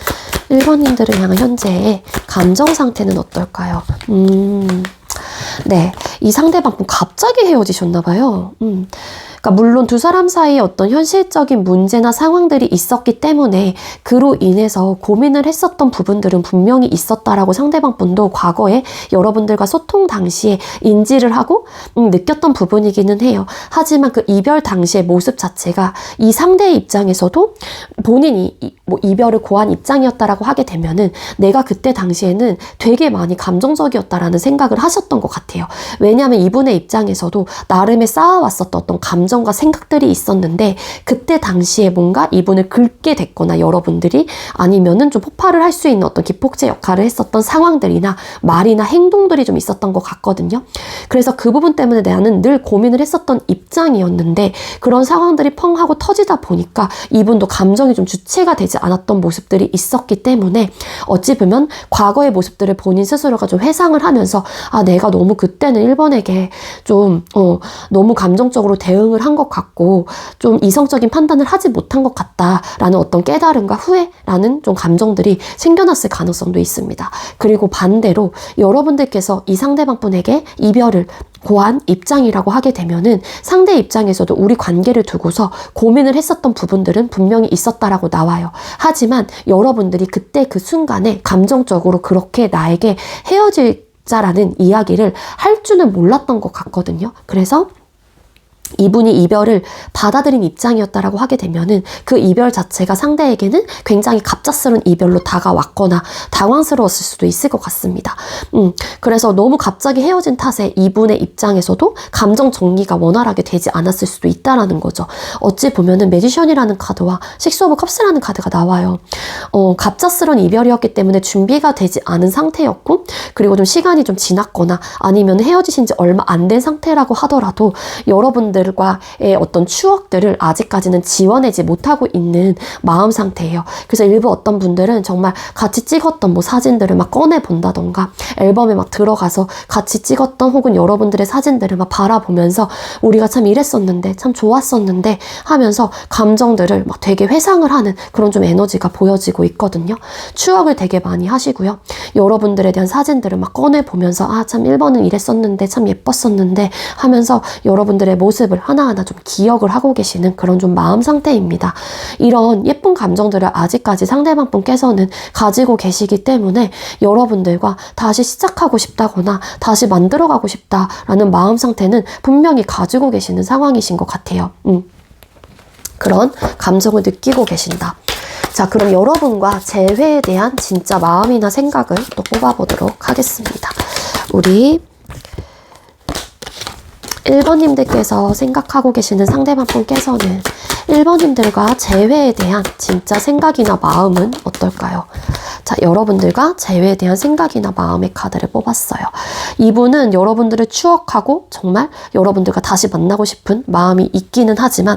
1번님들을 향한 현재의 감정 상태는 어떨까요? 네, 이 상대방 분 갑자기 헤어지셨나봐요. 그러니까 물론 두 사람 사이에 어떤 현실적인 문제나 상황들이 있었기 때문에 그로 인해서 고민을 했었던 부분들은 분명히 있었다라고 상대방 분도 과거에 여러분들과 소통 당시에 인지를 하고 느꼈던 부분이기는 해요. 하지만 그 이별 당시의 모습 자체가 이 상대의 입장에서도 본인이 뭐 이별을 고한 입장이었다라고 하게 되면은 내가 그때 당시에는 되게 많이 감정적이었다라는 생각을 하셨던 것 같아요. 왜냐하면 이분의 입장에서도 나름의 쌓아왔었던 어떤 감정 감정과 생각들이 있었는데 그때 당시에 뭔가 이분을 긁게 됐거나 여러분들이 아니면은 좀 폭발을 할 수 있는 어떤 기폭제 역할을 했었던 상황들이나 말이나 행동들이 좀 있었던 것 같거든요. 그래서 그 부분 때문에 나는 늘 고민을 했었던 입장이었는데 그런 상황들이 펑 하고 터지다 보니까 이분도 감정이 좀 주체가 되지 않았던 모습들이 있었기 때문에 어찌 보면 과거의 모습들을 본인 스스로가 좀 회상을 하면서 아, 내가 너무 그때는 1번에게 좀 너무 감정적으로 대응을 한 것 같고 좀 이성적인 판단을 하지 못한 것 같다라는 어떤 깨달음과 후회라는 좀 감정들이 생겨났을 가능성도 있습니다. 그리고 반대로 여러분들께서 이 상대방 분에게 이별을 고한 입장이라고 하게 되면은 상대 입장에서도 우리 관계를 두고서 고민을 했었던 부분들은 분명히 있었다라고 나와요. 하지만 여러분들이 그때 그 순간에 감정적으로 그렇게 나에게 헤어질자라는 이야기를 할 줄은 몰랐던 것 같거든요. 그래서 이분이 이별을 받아들인 입장이었다라고 하게 되면은 그 이별 자체가 상대에게는 굉장히 갑작스러운 이별로 다가왔거나 당황스러웠을 수도 있을 것 같습니다. 그래서 너무 갑자기 헤어진 탓에 이분의 입장에서도 감정 정리가 원활하게 되지 않았을 수도 있다라는 거죠. 어찌 보면은 매지션이라는 카드와 식스 오브 컵스라는 카드가 나와요. 갑작스러운 이별이었기 때문에 준비가 되지 않은 상태였고 그리고 좀 시간이 좀 지났거나 아니면 헤어지신 지 얼마 안 된 상태라고 하더라도 여러분들과의 어떤 추억들을 아직까지는 지워내지 못하고 있는 마음 상태예요. 그래서 일부 어떤 분들은 정말 같이 찍었던 뭐 사진들을 막 꺼내 본다던가 앨범에 막 들어가서 같이 찍었던 혹은 여러분들의 사진들을 막 바라보면서 우리가 참 이랬었는데 참 좋았었는데 하면서 감정들을 막 되게 회상을 하는 그런 좀 에너지가 보여지고 있거든요. 추억을 되게 많이 하시고요. 여러분들에 대한 사진들을 막 꺼내 보면서 아, 참 1번은 이랬었는데 참 예뻤었는데 하면서 여러분들의 모습을 하나하나 좀 기억을 하고 계시는 그런 좀 마음 상태입니다. 이런 예쁜 감정들을 아직까지 상대방 분께서는 가지고 계시기 때문에 여러분들과 다시 시작하고 싶다거나 다시 만들어가고 싶다라는 마음 상태는 분명히 가지고 계시는 상황이신 것 같아요. 그런 감정을 느끼고 계신다. 자, 그럼 여러분과 재회에 대한 진짜 마음이나 생각을 또 뽑아보도록 하겠습니다. 우리 1번님들께서 생각하고 계시는 상대방 분께서는 1번님들과 재회에 대한 진짜 생각이나 마음은 어떨까요? 자, 여러분들과 재회에 대한 생각이나 마음의 카드를 뽑았어요. 이분은 여러분들을 추억하고 정말 여러분들과 다시 만나고 싶은 마음이 있기는 하지만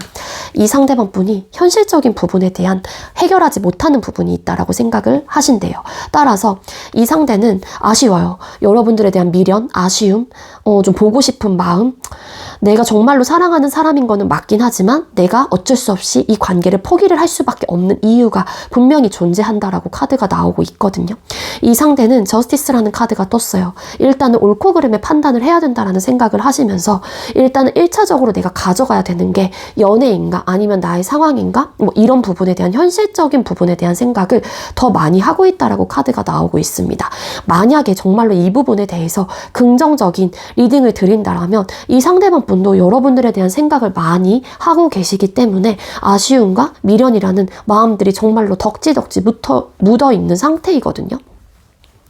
이 상대방 분이 현실적인 부분에 대한 해결하지 못하는 부분이 있다라고 생각을 하신대요. 따라서 이 상대는 아쉬워요. 여러분들에 대한 미련, 아쉬움, 좀 보고 싶은 마음, 내가 정말로 사랑하는 사람인 거는 맞긴 하지만 내가 어쩔 수 없이 이 관계를 포기를 할 수밖에 없는 이유가 분명히 존재한다라고 카드가 나오고 있거든요. 이 상대는 저스티스라는 카드가 떴어요. 일단은 옳고 그름의 판단을 해야 된다라는 생각을 하시면서 일단은 1차적으로 내가 가져가야 되는 게 연애인가 아니면 나의 상황인가 뭐 이런 부분에 대한 현실적인 부분에 대한 생각을 더 많이 하고 있다라고 카드가 나오고 있습니다. 만약에 정말로 이 부분에 대해서 긍정적인 리딩을 드린다라면 이 상대방 분도 여러분들에 대한 생각을 많이 하고 계시기 때문에 아쉬움과 미련이라는 마음들이 정말로 덕지덕지 묻어 있는 상태이거든요.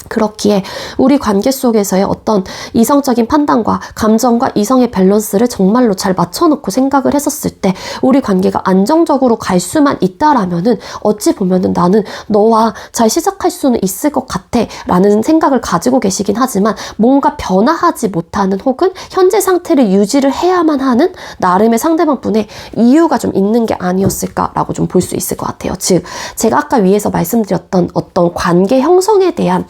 그렇기에 우리 관계 속에서의 어떤 이성적인 판단과 감정과 이성의 밸런스를 정말로 잘 맞춰놓고 생각을 했었을 때 우리 관계가 안정적으로 갈 수만 있다라면은 어찌 보면은 나는 너와 잘 시작할 수는 있을 것 같아 라는 생각을 가지고 계시긴 하지만 뭔가 변화하지 못하는 혹은 현재 상태를 유지를 해야만 하는 나름의 상대방 분의 이유가 좀 있는 게 아니었을까라고 좀 볼 수 있을 것 같아요. 즉 제가 아까 위에서 말씀드렸던 어떤 관계 형성에 대한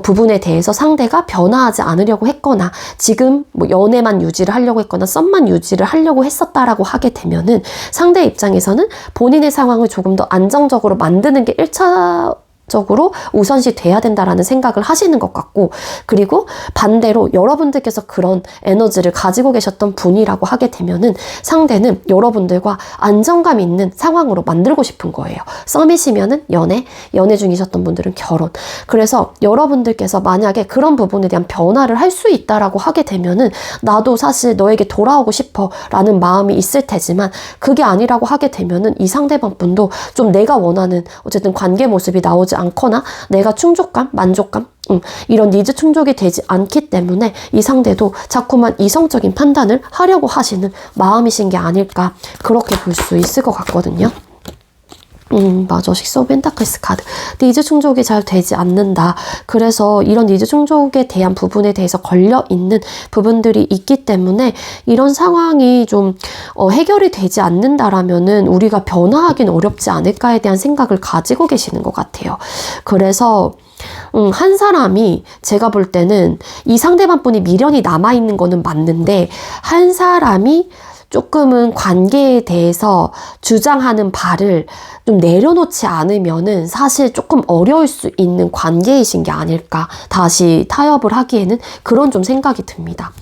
부분에 대해서 상대가 변화하지 않으려고 했거나 지금 뭐 연애만 유지를 하려고 했거나 썸만 유지를 하려고 했었다라고 하게 되면은 상대 입장에서는 본인의 상황을 조금 더 안정적으로 만드는 게 1차적으로 우선시 돼야 된다라는 생각을 하시는 것 같고 그리고 반대로 여러분들께서 그런 에너지를 가지고 계셨던 분이라고 하게 되면은 상대는 여러분들과 안정감 있는 상황으로 만들고 싶은 거예요. 썸이시면은 연애 중이셨던 분들은 결혼. 그래서 여러분들께서 만약에 그런 부분에 대한 변화를 할 수 있다라고 하게 되면은 나도 사실 너에게 돌아오고 싶어 라는 마음이 있을 테지만 그게 아니라고 하게 되면은 이 상대방 분도 좀 내가 원하는 어쨌든 관계 모습이 나오지 나오지 않거나 내가 충족감, 만족감 이런 니즈 충족이 되지 않기 때문에 이 상대도 자꾸만 이성적인 판단을 하려고 하시는 마음이신 게 아닐까 그렇게 볼 수 있을 것 같거든요. 맞아. 식스 오브 펜타클스 카드. 니즈 충족이 잘 되지 않는다. 그래서 이런 니즈 충족에 대한 부분에 대해서 걸려있는 부분들이 있기 때문에 이런 상황이 좀 해결이 되지 않는다라면은 우리가 변화하긴 어렵지 않을까에 대한 생각을 가지고 계시는 것 같아요. 그래서 한 사람이 제가 볼 때는 이 상대방분이 미련이 남아있는 거는 맞는데 한 사람이 조금은 관계에 대해서 주장하는 바를 좀 내려놓지 않으면은 사실 조금 어려울 수 있는 관계이신 게 아닐까. 다시 타협을 하기에는 그런 좀 생각이 듭니다.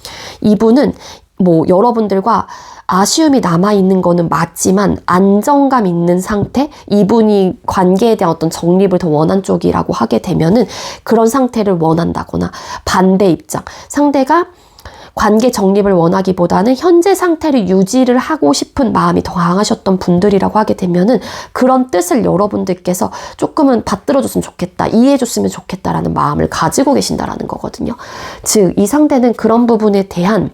이분은 뭐 여러분들과 아쉬움이 남아있는 거는 맞지만 안정감 있는 상태, 이분이 관계에 대한 어떤 정립을 더 원한 쪽이라고 하게 되면은 그런 상태를 원한다거나 반대 입장, 상대가 관계 정립을 원하기보다는 현재 상태를 유지를 하고 싶은 마음이 더 강하셨던 분들이라고 하게 되면은 그런 뜻을 여러분들께서 조금은 받들어줬으면 좋겠다, 이해해줬으면 좋겠다라는 마음을 가지고 계신다라는 거거든요. 즉, 이 상대는 그런 부분에 대한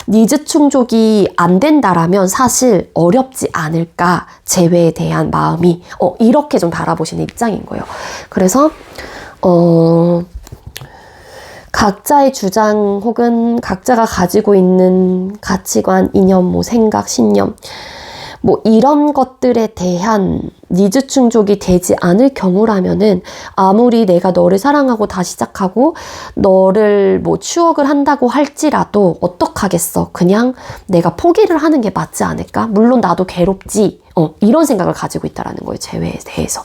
니즈 충족이 안 된다라면 사실 어렵지 않을까, 재회에 대한 마음이 이렇게 좀 바라보시는 입장인 거예요. 그래서 각자의 주장 혹은 각자가 가지고 있는 가치관, 이념, 뭐 생각, 신념 뭐 이런 것들에 대한 니즈 충족이 되지 않을 경우라면은 아무리 내가 너를 사랑하고 다시 시작하고 너를 뭐 추억을 한다고 할지라도 어떡하겠어, 그냥 내가 포기를 하는 게 맞지 않을까, 물론 나도 괴롭지, 이런 생각을 가지고 있다라는 거예요. 재회에 대해서.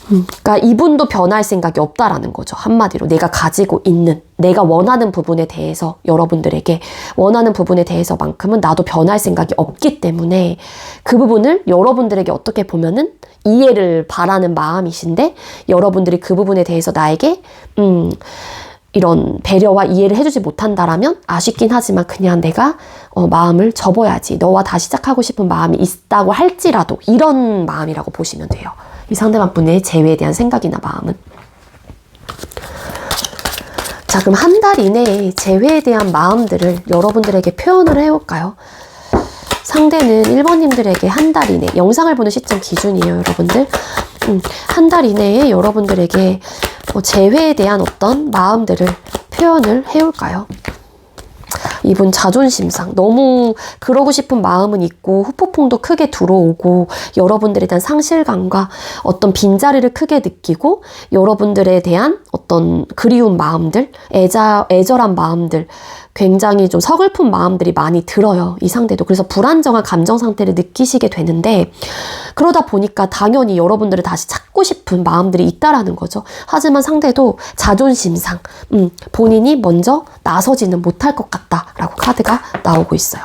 그러니까 이분도 변할 생각이 없다라는 거죠. 한마디로 내가 가지고 있는, 내가 원하는 부분에 대해서, 여러분들에게 원하는 부분에 대해서만큼은 나도 변할 생각이 없기 때문에 그 부분을 여러분들에게 어떻게 보면은 이해를 바라는 마음이신데, 여러분들이 그 부분에 대해서 나에게 이런 배려와 이해를 해주지 못한다라면 아쉽긴 하지만 그냥 내가 마음을 접어야지, 너와 다시 시작하고 싶은 마음이 있다고 할지라도 이런 마음이라고 보시면 돼요. 이 상대방 분의 재회에 대한 생각이나 마음은. 자, 그럼 한 달 이내에 재회에 대한 마음들을 여러분들에게 표현을 해볼까요? 상대는 1번님들에게 한 달 이내, 영상을 보는 시점 기준이에요, 여러분들. 한 달 이내에 여러분들에게 재회에 대한 어떤 마음들을 표현을 해올까요? 이분 자존심상 너무 그러고 싶은 마음은 있고 후폭풍도 크게 들어오고 여러분들에 대한 상실감과 어떤 빈자리를 크게 느끼고 여러분들에 대한 어떤 그리운 마음들, 애절한 마음들, 굉장히 좀 서글픈 마음들이 많이 들어요. 이 상대도. 그래서 불안정한 감정 상태를 느끼시게 되는데, 그러다 보니까 당연히 여러분들을 다시 찾고 싶은 마음들이 있다라는 거죠. 하지만 상대도 자존심상 본인이 먼저 나서지는 못할 것 같다라고 카드가 나오고 있어요.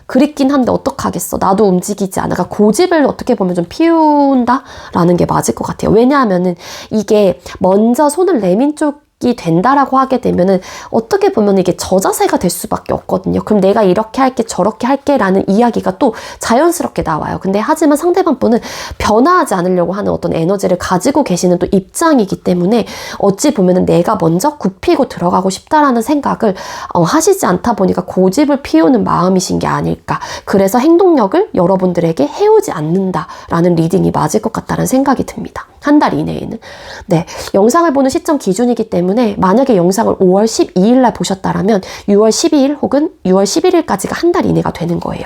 그립긴 한데 어떡하겠어, 나도 움직이지 않아. 그러니까 고집을 어떻게 보면 좀 피운다라는 게 맞을 것 같아요. 왜냐하면은 이게 먼저 손을 내민 쪽이 된다라고 하게 되면은 어떻게 보면 이게 저자세가 될 수밖에 없거든요. 그럼 내가 이렇게 할게 저렇게 할게 라는 이야기가 또 자연스럽게 나와요. 근데 하지만 상대방 분은 변화하지 않으려고 하는 어떤 에너지를 가지고 계시는 또 입장이기 때문에 어찌 보면은 내가 먼저 굽히고 들어가고 싶다라는 생각을 하시지 않다 보니까 고집을 피우는 마음이신 게 아닐까. 그래서 행동력을 여러분들에게 해오지 않는다라는 리딩이 맞을 것 같다는 생각이 듭니다. 한 달 이내에는. 네, 영상을 보는 시점 기준이기 때문에 만약에 영상을 5월 12일 날 보셨다라면 6월 12일 혹은 6월 11일까지가 한 달 이내가 되는 거예요.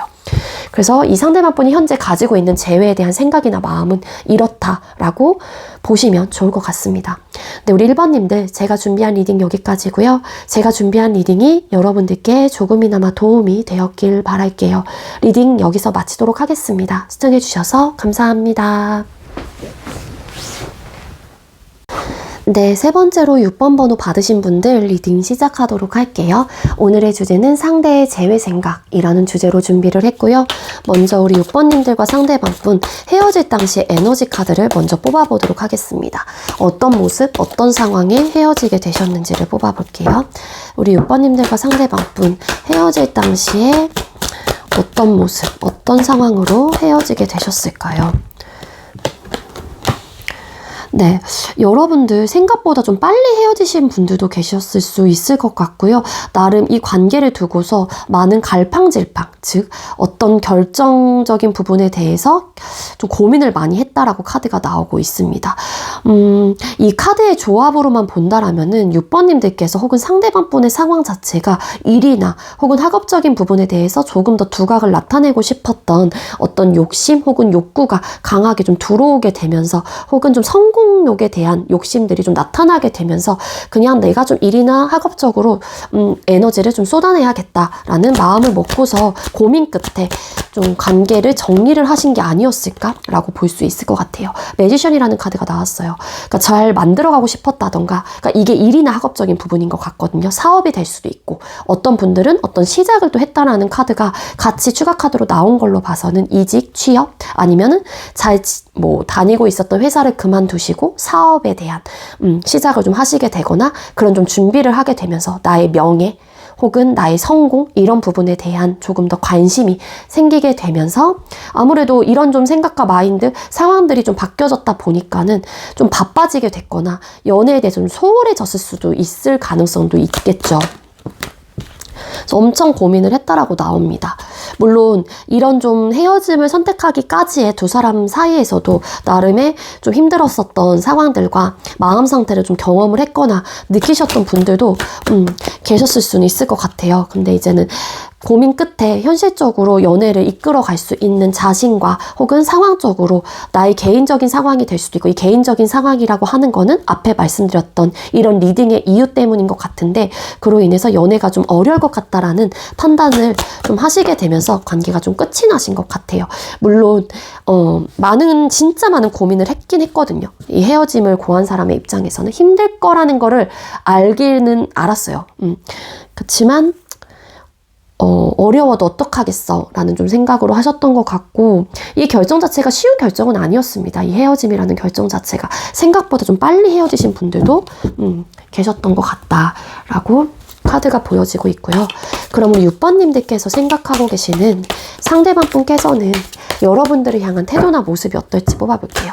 그래서 이 상대방 분이 현재 가지고 있는 재회에 대한 생각이나 마음은 이렇다라고 보시면 좋을 것 같습니다. 네, 우리 1번님들, 제가 준비한 리딩 여기까지고요. 제가 준비한 리딩이 여러분들께 조금이나마 도움이 되었길 바랄게요. 리딩 여기서 마치도록 하겠습니다. 시청해주셔서 감사합니다. 네, 세 번째로 6번 번호 받으신 분들 리딩 시작하도록 할게요. 오늘의 주제는 상대의 재회 생각이라는 주제로 준비를 했고요. 먼저 우리 6번님들과 상대방분 헤어질 당시의 에너지 카드를 먼저 뽑아보도록 하겠습니다. 어떤 모습, 어떤 상황에 헤어지게 되셨는지를 뽑아볼게요. 우리 6번님들과 상대방분 헤어질 당시에 어떤 모습, 어떤 어떤 상황으로 헤어지게 되셨을까요? 네, 여러분들 생각보다 좀 빨리 헤어지신 분들도 계셨을 수 있을 것 같고요. 나름 이 관계를 두고서 많은 갈팡질팡, 즉 어떤 결정적인 부분에 대해서 좀 고민을 많이 했다라고 카드가 나오고 있습니다. 이 카드의 조합으로만 본다라면은 6번님들께서 혹은 상대방 분의 상황 자체가 일이나 혹은 학업적인 부분에 대해서 조금 더 두각을 나타내고 싶었던 어떤 욕심 혹은 욕구가 강하게 좀 들어오게 되면서 혹은 좀 성공욕에 대한 욕심들이 좀 나타나게 되면서 그냥 내가 좀 일이나 학업적으로 에너지를 좀 쏟아내야겠다라는 마음을 먹고서 고민 끝에 좀 관계를 정리를 하신 게 아니었을까라고 볼 수 있을 것 같아요. 매지션이라는 카드가 나왔어요. 그러니까 잘 만들어가고 싶었다던가, 그러니까 이게 일이나 학업적인 부분인 것 같거든요. 사업이 될 수도 있고, 어떤 분들은 어떤 시작을 또 했다라는 카드가 같이 추가 카드로 나온 걸로 봐서는 이직, 취업, 아니면은 잘 다니고 있었던 회사를 그만두시고 사업에 대한 시작을 좀 하시게 되거나 그런 좀 준비를 하게 되면서 나의 명예 혹은 나의 성공 이런 부분에 대한 조금 더 관심이 생기게 되면서 아무래도 이런 좀 생각과 마인드 상황들이 좀 바뀌어졌다 보니까는 좀 바빠지게 됐거나 연애에 대해서 좀 소홀해졌을 수도 있을 가능성도 있겠죠. 그래서 엄청 고민을 했다라고 나옵니다. 물론 이런 좀 헤어짐을 선택하기까지의 두 사람 사이에서도 나름의 좀 힘들었었던 상황들과 마음 상태를 좀 경험을 했거나 느끼셨던 분들도 계셨을 수는 있을 것 같아요. 근데 이제는 고민 끝에 현실적으로 연애를 이끌어 갈 수 있는 자신과 혹은 상황적으로 나의 개인적인 상황이 될 수도 있고, 이 개인적인 상황이라고 하는 거는 앞에 말씀드렸던 이런 리딩의 이유 때문인 것 같은데, 그로 인해서 연애가 좀 어려울 것 같다라는 판단을 좀 하시게 되면서 관계가 좀 끝이 나신 것 같아요. 물론 진짜 많은 고민을 했긴 했거든요. 이 헤어짐을 고한 사람의 입장에서는 힘들 거라는 거를 알기는 알았어요. 그렇지만 어려워도 어떡하겠어 라는 좀 생각으로 하셨던 것 같고, 이 결정 자체가 쉬운 결정은 아니었습니다. 이 헤어짐이라는 결정 자체가 생각보다 좀 빨리 헤어지신 분들도 계셨던 것 같다라고 카드가 보여지고 있고요. 그럼 우리 6번님들께서 생각하고 계시는 상대방 분께서는 여러분들을 향한 태도나 모습이 어떨지 뽑아볼게요.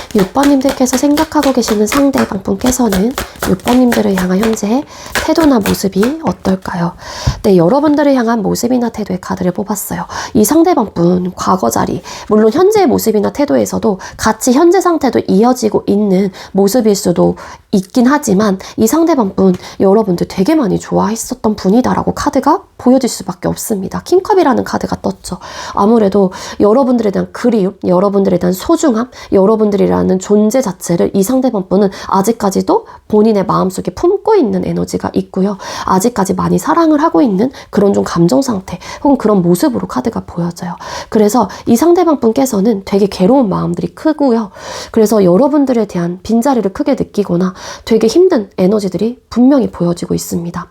6번님들께서 생각하고 계시는 상대방 분께서는 6번님들을 향한 현재 태도나 모습이 어떨까요? 네, 여러분들을 향한 모습이나 태도의 카드를 뽑았어요. 이 상대방 분 과거 자리, 물론 현재의 모습이나 태도에서도 같이 현재 상태도 이어지고 있는 모습일 수도 있긴 하지만, 이 상대방 분 여러분들 되게 많이 좋아했었던 분이다라고 카드가 보여질 수밖에 없습니다. 킹컵이라는 카드가 떴죠. 아무래도 여러분들에 대한 그리움, 여러분들에 대한 소중함, 여러분들이라는 존재 자체를 이 상대방 분은 아직까지도 본인의 마음속에 품고 있는 에너지가 있고요. 아직까지 많이 사랑을 하고 있는 그런 좀 감정 상태 혹은 그런 모습으로 카드가 보여져요. 그래서 이 상대방 분께서는 되게 괴로운 마음들이 크고요. 그래서 여러분들에 대한 빈자리를 크게 느끼거나 되게 힘든 에너지들이 분명히 보여지고 있습니다.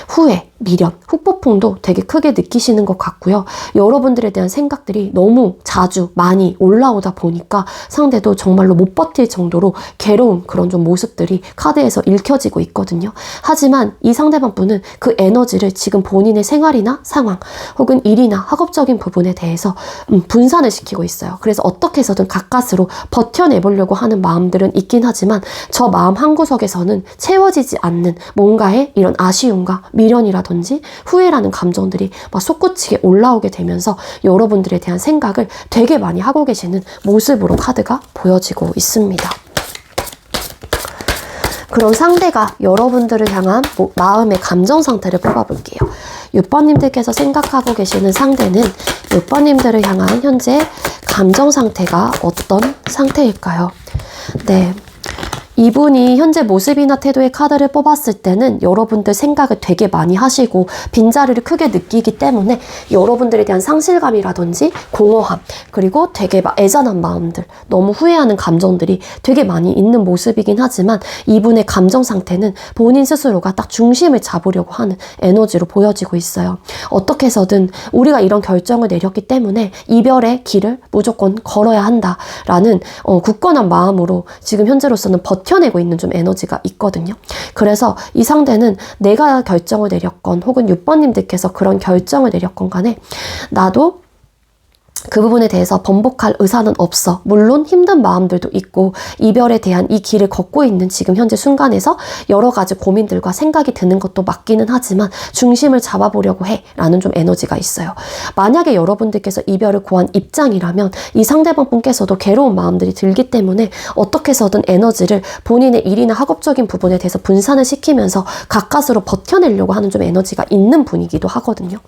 후회, 미련, 후폭풍도 되게 크게 느끼시는 것 같고요. 여러분들에 대한 생각들이 너무 자주 많이 올라오다 보니까 상대도 정말로 못 버틸 정도로 괴로운 그런 좀 모습들이 카드에서 읽혀지고 있거든요. 하지만 이 상대방 분은 그 에너지를 지금 본인의 생활이나 상황 혹은 일이나 학업적인 부분에 대해서 분산을 시키고 있어요. 그래서 어떻게 해서든 가까스로 버텨내보려고 하는 마음들은 있긴 하지만 저 마음 한구석에서는 채워지지 않는 뭔가의 이런 아쉬움과 미련이라든지 후회라는 감정들이 막 솟구치게 올라오게 되면서 여러분들에 대한 생각을 되게 많이 하고 계시는 모습으로 카드가 보여지고 있습니다. 그럼 상대가 여러분들을 향한 마음의 감정 상태를 뽑아볼게요. 6번님들께서 생각하고 계시는 상대는 6번님들을 향한 현재 감정 상태가 어떤 상태일까요? 네. 이분이 현재 모습이나 태도의 카드를 뽑았을 때는 여러분들 생각을 되게 많이 하시고 빈자리를 크게 느끼기 때문에 여러분들에 대한 상실감이라든지 공허함, 그리고 되게 애잔한 마음들, 너무 후회하는 감정들이 되게 많이 있는 모습이긴 하지만, 이분의 감정 상태는 본인 스스로가 딱 중심을 잡으려고 하는 에너지로 보여지고 있어요. 어떻게 해서든 우리가 이런 결정을 내렸기 때문에 이별의 길을 무조건 걸어야 한다라는 굳건한 마음으로 지금 현재로서는 버티고 버텨내고 있는 좀 에너지가 있거든요. 그래서 이 상대는 내가 결정을 내렸건 혹은 6번님들께서 그런 결정을 내렸건 간에 나도 그 부분에 대해서 번복할 의사는 없어. 물론 힘든 마음들도 있고 이별에 대한 이 길을 걷고 있는 지금 현재 순간에서 여러 가지 고민들과 생각이 드는 것도 맞기는 하지만 중심을 잡아보려고 해 라는 좀 에너지가 있어요. 만약에 여러분들께서 이별을 고한 입장이라면 이 상대방 분께서도 괴로운 마음들이 들기 때문에 어떻게 해서든 에너지를 본인의 일이나 학업적인 부분에 대해서 분산을 시키면서 가까스로 버텨내려고 하는 좀 에너지가 있는 분이기도 하거든요.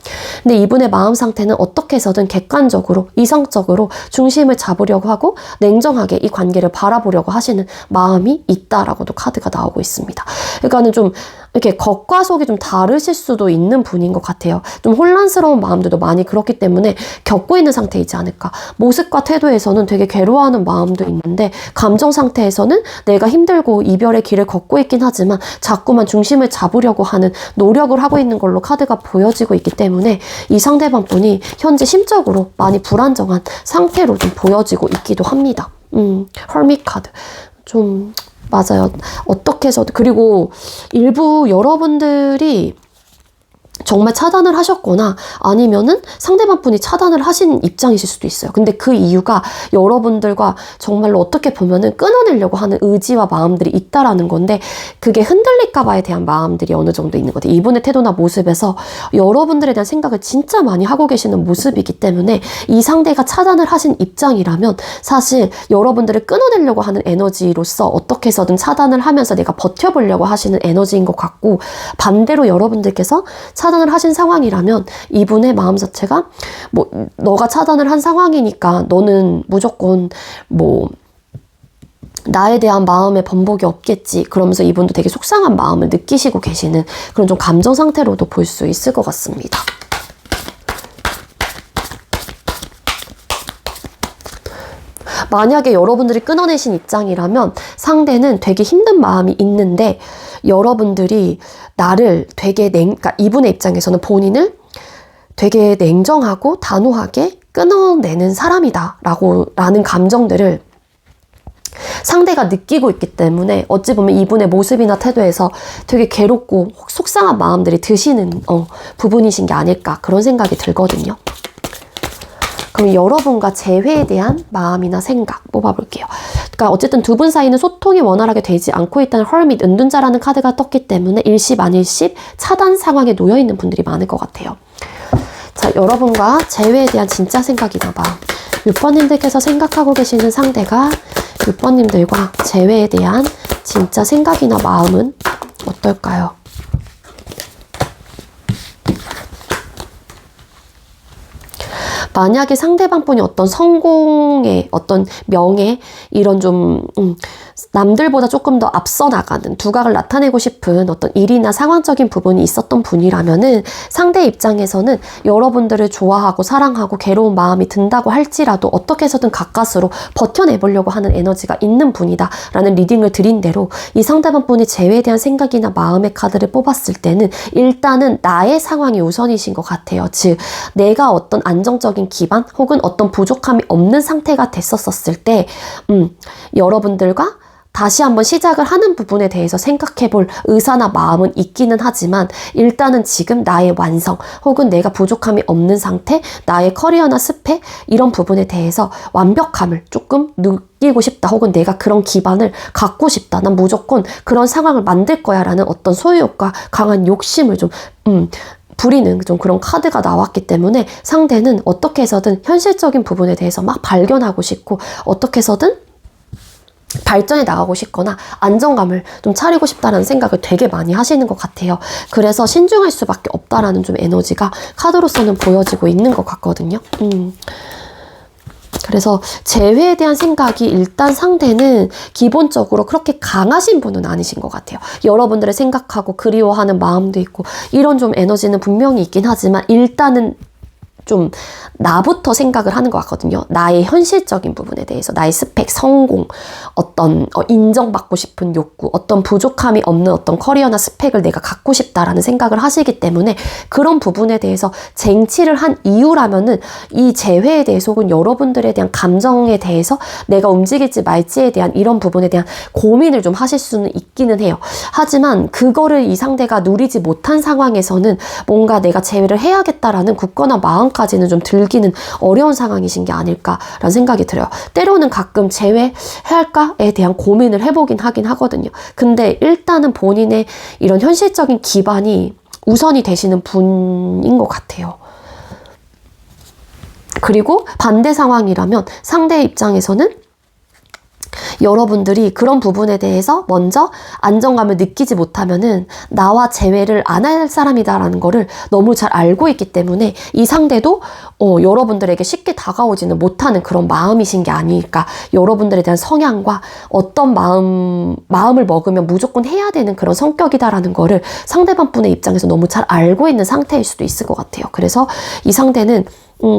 근데 이분의 마음 상태는 어떻게 해서든 객관적으로 이성적으로 중심을 잡으려고 하고 냉정하게 이 관계를 바라보려고 하시는 마음이 있다라고도 카드가 나오고 있습니다. 그러니까는 좀 이렇게 겉과 속이 좀 다르실 수도 있는 분인 것 같아요. 좀 혼란스러운 마음들도 많이 그렇기 때문에 겪고 있는 상태이지 않을까. 모습과 태도에서는 되게 괴로워하는 마음도 있는데 감정 상태에서는 내가 힘들고 이별의 길을 걷고 있긴 하지만 자꾸만 중심을 잡으려고 하는 노력을 하고 있는 걸로 카드가 보여지고 있기 때문에 이 상대방 분이 현재 심적으로 많이 불안정한 상태로 좀 보여지고 있기도 합니다. 헐밋 카드. 좀 맞아요. 어떻게 해서 그리고 일부 여러분들이 정말 차단을 하셨거나 아니면은 상대방 분이 차단을 하신 입장이실 수도 있어요. 근데 그 이유가 여러분들과 정말로 어떻게 보면은 끊어내려고 하는 의지와 마음들이 있다라는 건데 그게 흔들릴까 봐에 대한 마음들이 어느 정도 있는 것 같아요. 이분의 태도나 모습에서 여러분들에 대한 생각을 진짜 많이 하고 계시는 모습이기 때문에 이 상대가 차단을 하신 입장이라면 사실 여러분들을 끊어내려고 하는 에너지로서 어떻게 해서든 차단을 하면서 내가 버텨보려고 하시는 에너지인 것 같고 반대로 여러분들께서 차단을 하신 상황이라면 이분의 마음 자체가 뭐 너가 차단을 한 상황이니까 너는 무조건 뭐 나에 대한 마음의 번복이 없겠지 그러면서 이분도 되게 속상한 마음을 느끼시고 계시는 그런 좀 감정 상태로도 볼 수 있을 것 같습니다. 만약에 여러분들이 끊어내신 입장이라면 상대는 되게 힘든 마음이 있는데 여러분들이 나를 되게 그러니까 이분의 입장에서는 본인을 되게 냉정하고 단호하게 끊어내는 사람이다 라는 감정들을 상대가 느끼고 있기 때문에 어찌 보면 이분의 모습이나 태도에서 되게 괴롭고 속상한 마음들이 드시는 부분이신 게 아닐까 그런 생각이 들거든요. 그럼 여러분과 재회에 대한 마음이나 생각 뽑아볼게요. 그러니까 어쨌든 두 분 사이는 소통이 원활하게 되지 않고 있다는 헐밋 은둔자라는 카드가 떴기 때문에 일시만일십 차단 상황에 놓여있는 분들이 많을 것 같아요. 자, 여러분과 재회에 대한 진짜 생각이나 봐. 6번님들께서 생각하고 계시는 상대가 6번님들과 재회에 대한 진짜 생각이나 마음은 어떨까요? 만약에 상대방 분이 어떤 성공의 어떤 명예 이런 좀 남들보다 조금 더 앞서 나가는 두각을 나타내고 싶은 어떤 일이나 상황적인 부분이 있었던 분이라면은 상대 입장에서는 여러분들을 좋아하고 사랑하고 괴로운 마음이 든다고 할지라도 어떻게 해서든 가까스로 버텨내보려고 하는 에너지가 있는 분이다 라는 리딩을 드린 대로 이 상대방 분이 재회에 대한 생각이나 마음의 카드를 뽑았을 때는 일단은 나의 상황이 우선이신 것 같아요. 즉 내가 어떤 안정적인 기반 혹은 어떤 부족함이 없는 상태가 됐었을 때 여러분들과 다시 한번 시작을 하는 부분에 대해서 생각해 볼 의사나 마음은 있기는 하지만 일단은 지금 나의 완성 혹은 내가 부족함이 없는 상태, 나의 커리어나 스펙 이런 부분에 대해서 완벽함을 조금 느끼고 싶다 혹은 내가 그런 기반을 갖고 싶다. 난 무조건 그런 상황을 만들 거야 라는 어떤 소유욕과 강한 욕심을 좀 부리는 좀 그런 카드가 나왔기 때문에 상대는 어떻게 해서든 현실적인 부분에 대해서 막 발견하고 싶고 어떻게 해서든 발전해 나가고 싶거나 안정감을 좀 차리고 싶다라는 생각을 되게 많이 하시는 것 같아요. 그래서 신중할 수밖에 없다라는 좀 에너지가 카드로서는 보여지고 있는 것 같거든요. 그래서 재회에 대한 생각이 일단 상대는 기본적으로 그렇게 강하신 분은 아니신 것 같아요. 여러분들을 생각하고 그리워하는 마음도 있고 이런 좀 에너지는 분명히 있긴 하지만 일단은 좀 나부터 생각을 하는 것 같거든요. 나의 현실적인 부분에 대해서, 나의 스펙, 성공, 어떤 인정받고 싶은 욕구, 어떤 부족함이 없는 어떤 커리어나 스펙을 내가 갖고 싶다라는 생각을 하시기 때문에 그런 부분에 대해서 쟁취를 한 이유라면은 이 재회에 대해서 혹은 여러분들에 대한 감정에 대해서 내가 움직일지 말지에 대한 이런 부분에 대한 고민을 좀 하실 수는 있기는 해요. 하지만 그거를 이 상대가 누리지 못한 상황에서는 뭔가 내가 재회를 해야겠다라는 굳건한 마음까지는 좀 들기는 어려운 상황이신 게 아닐까라는 생각이 들어요. 때로는 가끔 재회해야 할까에 대한 고민을 해보긴 하긴 하거든요. 근데 일단은 본인의 이런 현실적인 기반이 우선이 되시는 분인 것 같아요. 그리고 반대 상황이라면 상대의 입장에서는 여러분들이 그런 부분에 대해서 먼저 안정감을 느끼지 못하면은 나와 재회를 안 할 사람이다라는 거를 너무 잘 알고 있기 때문에 이 상대도 여러분들에게 쉽게 다가오지는 못하는 그런 마음이신 게 아닐까. 여러분들에 대한 성향과 어떤 마음을 먹으면 무조건 해야 되는 그런 성격이다라는 거를 상대방 분의 입장에서 너무 잘 알고 있는 상태일 수도 있을 것 같아요. 그래서 이 상대는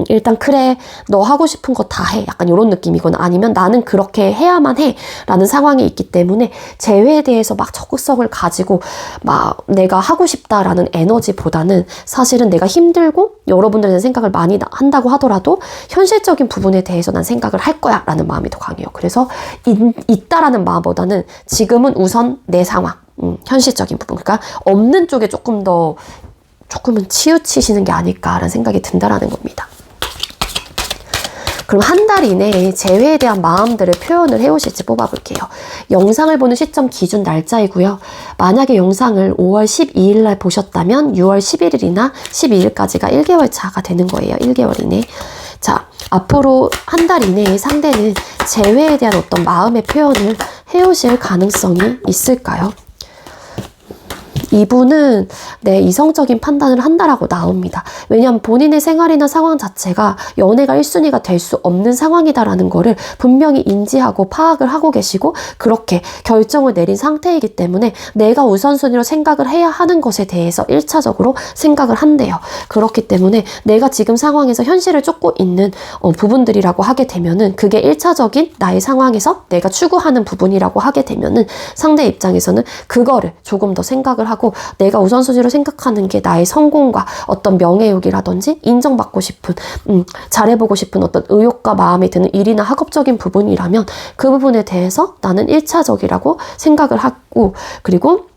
일단 그래 너 하고 싶은 거 다 해 약간 이런 느낌이거나 아니면 나는 그렇게 해야만 해 라는 상황이 있기 때문에 재회에 대해서 막 적극성을 가지고 막 내가 하고 싶다라는 에너지보다는 사실은 내가 힘들고 여러분들에 대한 생각을 많이 한다고 하더라도 현실적인 부분에 대해서 난 생각을 할 거야 라는 마음이 더 강해요. 그래서 있다라는 마음보다는 지금은 우선 내 상황 현실적인 부분 그러니까 없는 쪽에 조금은 치우치시는 게 아닐까라는 생각이 든다라는 겁니다. 그럼 한 달 이내에 재회에 대한 마음들을 표현을 해오실지 뽑아볼게요. 영상을 보는 시점 기준 날짜이고요. 만약에 영상을 5월 12일 날 보셨다면 6월 11일이나 12일까지가 1개월 차가 되는 거예요. 1개월 이내. 자, 앞으로 한 달 이내에 상대는 재회에 대한 어떤 마음의 표현을 해오실 가능성이 있을까요? 이분은 이성적인 판단을 한다라고 나옵니다. 왜냐하면 본인의 생활이나 상황 자체가 연애가 1순위가 될 수 없는 상황이다라는 거를 분명히 인지하고 파악을 하고 계시고 그렇게 결정을 내린 상태이기 때문에 내가 우선순위로 생각을 해야 하는 것에 대해서 1차적으로 생각을 한대요. 그렇기 때문에 내가 지금 상황에서 현실을 쫓고 있는 부분들이라고 하게 되면은 그게 1차적인 나의 상황에서 내가 추구하는 부분이라고 하게 되면은 상대 입장에서는 그거를 조금 더 생각을 하고 내가 우선순위로 생각하는 게 나의 성공과 어떤 명예욕이라든지 인정받고 싶은 잘해보고 싶은 어떤 의욕과 마음이 드는 일이나 학업적인 부분이라면 그 부분에 대해서 나는 1차적이라고 생각을 하고 그리고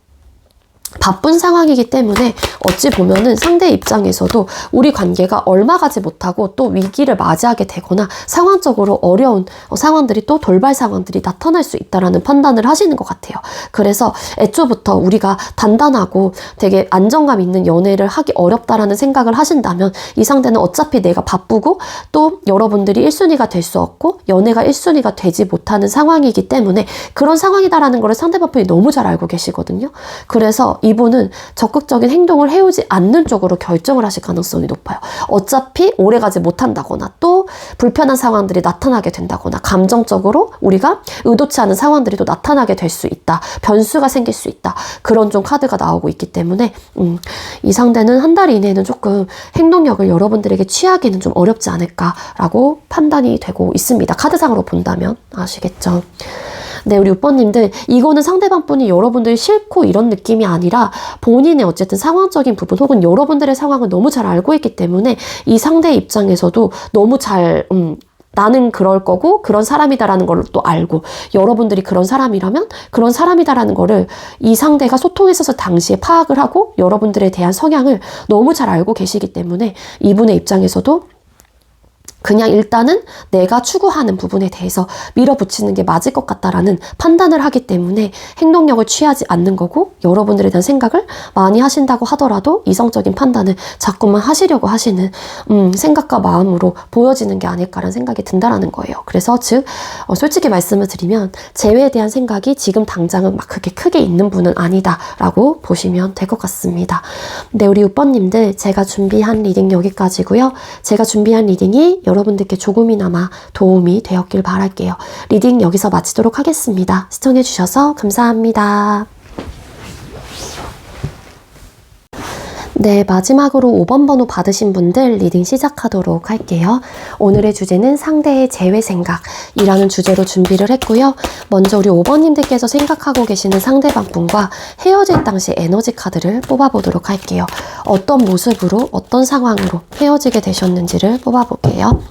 바쁜 상황이기 때문에 어찌 보면은 상대 입장에서도 우리 관계가 얼마 가지 못하고 또 위기를 맞이하게 되거나 상황적으로 어려운 상황들이 또 돌발 상황들이 나타날 수 있다라는 판단을 하시는 것 같아요. 그래서 애초부터 우리가 단단하고 되게 안정감 있는 연애를 하기 어렵다라는 생각을 하신다면 이 상대는 어차피 내가 바쁘고 또 여러분들이 1순위가 될 수 없고 연애가 1순위가 되지 못하는 상황이기 때문에 그런 상황이다라는 걸 상대방 분이 너무 잘 알고 계시거든요. 그래서 이분은 적극적인 행동을 해오지 않는 쪽으로 결정을 하실 가능성이 높아요. 어차피 오래가지 못한다거나 또 불편한 상황들이 나타나게 된다거나 감정적으로 우리가 의도치 않은 상황들이 또 나타나게 될 수 있다. 변수가 생길 수 있다. 그런 좀 카드가 나오고 있기 때문에 이 상대는 한 달 이내에는 조금 행동력을 여러분들에게 취하기는 좀 어렵지 않을까라고 판단이 되고 있습니다. 카드상으로 본다면 아시겠죠? 네, 우리 오빠님들 이거는 상대방 분이 여러분들 싫고 이런 느낌이 아니라 본인의 어쨌든 상황적인 부분 혹은 여러분들의 상황을 너무 잘 알고 있기 때문에 이 상대 입장에서도 너무 잘 나는 그럴 거고 그런 사람이다라는 걸 또 알고 여러분들이 그런 사람이라면 그런 사람이다라는 거를 이 상대가 소통했었을 당시에 파악을 하고 여러분들에 대한 성향을 너무 잘 알고 계시기 때문에 이분의 입장에서도 그냥 일단은 내가 추구하는 부분에 대해서 밀어붙이는 게 맞을 것 같다라는 판단을 하기 때문에 행동력을 취하지 않는 거고 여러분들에 대한 생각을 많이 하신다고 하더라도 이성적인 판단을 자꾸만 하시려고 하시는 생각과 마음으로 보여지는 게 아닐까라는 생각이 든다라는 거예요. 그래서 즉 솔직히 말씀을 드리면 재회에 대한 생각이 지금 당장은 막 그렇게 크게 있는 분은 아니다라고 보시면 될 것 같습니다. 네, 우리 6번님들 제가 준비한 리딩 여기까지고요. 제가 준비한 리딩이 여러분들께 조금이나마 도움이 되었길 바랄게요. 리딩 여기서 마치도록 하겠습니다. 시청해주셔서 감사합니다. 네, 마지막으로 5번 번호 받으신 분들 리딩 시작하도록 할게요. 오늘의 주제는 상대의 재회 생각이라는 주제로 준비를 했고요. 먼저 우리 5번님들께서 생각하고 계시는 상대방 분과 헤어질 당시 에너지 카드를 뽑아보도록 할게요. 어떤 모습으로, 어떤 상황으로 헤어지게 되셨는지를 뽑아볼게요.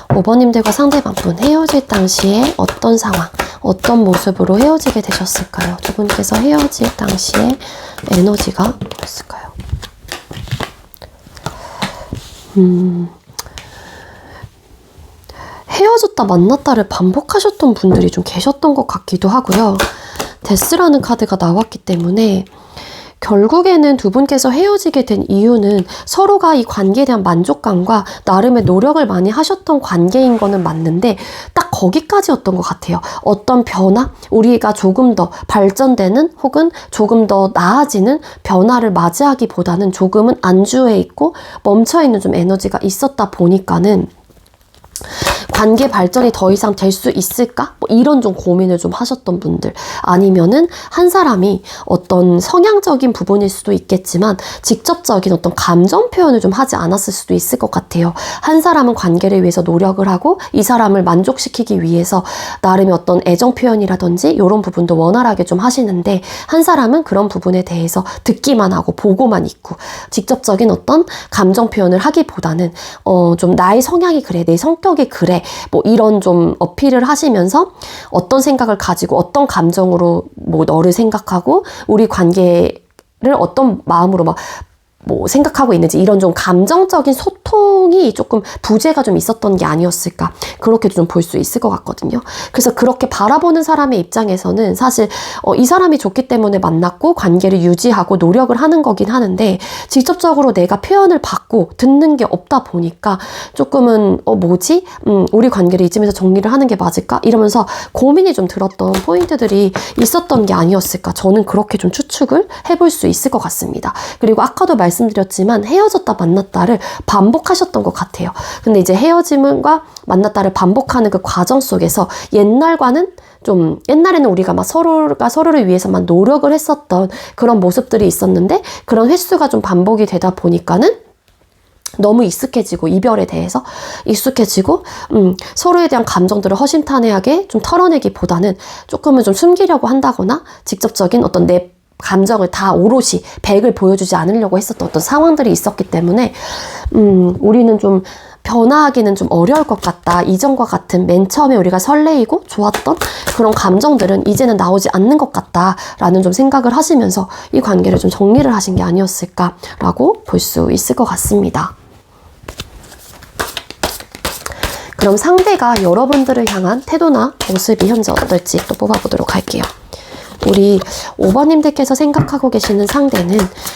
5번님들과 상대방 분 헤어질 당시에 어떤 상황, 어떤 모습으로 헤어지게 되셨을까요? 두 분께서 헤어질 당시에 에너지가 뭐였을까요? 헤어졌다 만났다를 반복하셨던 분들이 좀 계셨던 것 같기도 하고요. 데스라는 카드가 나왔기 때문에 결국에는 두 분께서 헤어지게 된 이유는 서로가 이 관계에 대한 만족감과 나름의 노력을 많이 하셨던 관계인 거는 맞는데 딱 거기까지였던 것 같아요. 어떤 변화, 우리가 조금 더 발전되는 혹은 조금 더 나아지는 변화를 맞이하기보다는 조금은 안주해 있고 멈춰있는 좀 에너지가 있었다 보니까는 관계 발전이 더 이상 될 수 있을까? 뭐 이런 좀 고민을 좀 하셨던 분들, 아니면은 한 사람이 어떤 성향적인 부분일 수도 있겠지만 직접적인 어떤 감정 표현을 좀 하지 않았을 수도 있을 것 같아요. 한 사람은 관계를 위해서 노력을 하고 이 사람을 만족시키기 위해서 나름의 어떤 애정 표현이라든지 이런 부분도 원활하게 좀 하시는데, 한 사람은 그런 부분에 대해서 듣기만 하고 보고만 있고 직접적인 어떤 감정 표현을 하기보다는 좀 나의 성향이 그래, 내 성격이 그래, 뭐 이런 좀 어필을 하시면서 어떤 생각을 가지고 어떤 감정으로 뭐 너를 생각하고 우리 관계를 어떤 마음으로 뭐 생각하고 있는지, 이런 좀 감정적인 소통이 조금 부재가 좀 있었던 게 아니었을까, 그렇게도 좀 볼 수 있을 것 같거든요. 그래서 그렇게 바라보는 사람의 입장에서는 사실 이 사람이 좋기 때문에 만났고 관계를 유지하고 노력을 하는 거긴 하는데, 직접적으로 내가 표현을 받고 듣는 게 없다 보니까 조금은 뭐지? 우리 관계를 이쯤에서 정리를 하는 게 맞을까? 이러면서 고민이 좀 들었던 포인트들이 있었던 게 아니었을까, 저는 그렇게 좀 추측을 해볼 수 있을 것 같습니다. 그리고 아까도 말씀드렸지만 헤어졌다 만났다를 반복하셨던 것 같아요. 근데 이제 헤어짐과 만났다를 반복하는 그 과정 속에서 옛날과는 좀, 옛날에는 우리가 막 서로가 서로를 위해서만 노력을 했었던 그런 모습들이 있었는데, 그런 횟수가 좀 반복이 되다 보니까는 너무 익숙해지고, 이별에 대해서 익숙해지고, 서로에 대한 감정들을 허심탄회하게 좀 털어내기보다는 조금은 좀 숨기려고 한다거나 직접적인 어떤 내 감정을 다 오롯이 100을 보여주지 않으려고 했었던 어떤 상황들이 있었기 때문에 우리는 좀 변화하기는 좀 어려울 것 같다. 이전과 같은 맨 처음에 우리가 설레이고 좋았던 그런 감정들은 이제는 나오지 않는 것 같다라는 좀 생각을 하시면서 이 관계를 좀 정리를 하신 게 아니었을까라고 볼 수 있을 것 같습니다. 그럼 상대가 여러분들을 향한 태도나 모습이 현재 어떨지 또 뽑아보도록 할게요. 우리 5번님들께서 생각하고 계시는 상대는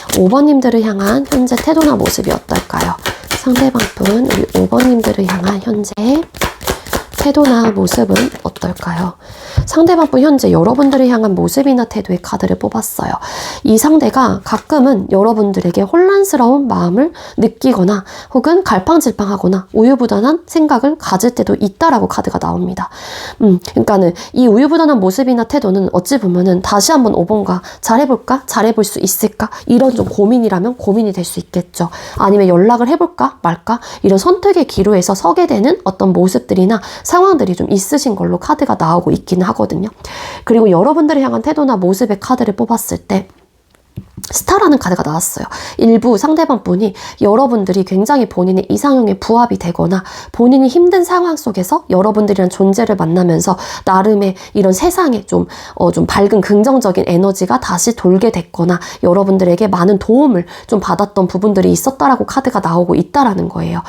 5번님들을 향한 현재 태도나 모습이 어떨까요? 상대방 분, 우리 5번님들을 향한 현재 태도나 모습은 어떨까요? 상대방 분 현재 여러분들을 향한 모습이나 태도의 카드를 뽑았어요. 이 상대가 가끔은 여러분들에게 혼란스러운 마음을 느끼거나 혹은 갈팡질팡하거나 우유부단한 생각을 가질 때도 있다라고 카드가 나옵니다. 그러니까는 이 우유부단한 모습이나 태도는 어찌 보면은 다시 한번 5번과 잘해볼까? 잘해볼 수 있을까? 이런 좀 고민이라면 고민이 될 수 있겠죠. 아니면 연락을 해볼까? 말까? 이런 선택의 기로에서 서게 되는 어떤 모습들이나 상황들이 좀 있으신 걸로 카드가 나오고 있기는 하거든요. 그리고 여러분들을 향한 태도나 모습의 카드를 뽑았을 때 스타라는 카드가 나왔어요. 일부 상대방 분이 여러분들이 굉장히 본인의 이상형에 부합이 되거나 본인이 힘든 상황 속에서 여러분들이란 존재를 만나면서 나름의 이런 세상에 좀 밝은 긍정적인 에너지가 다시 돌게 됐거나 여러분들에게 많은 도움을 좀 받았던 부분들이 있었다라고 카드가 나오고 있다라는 거예요.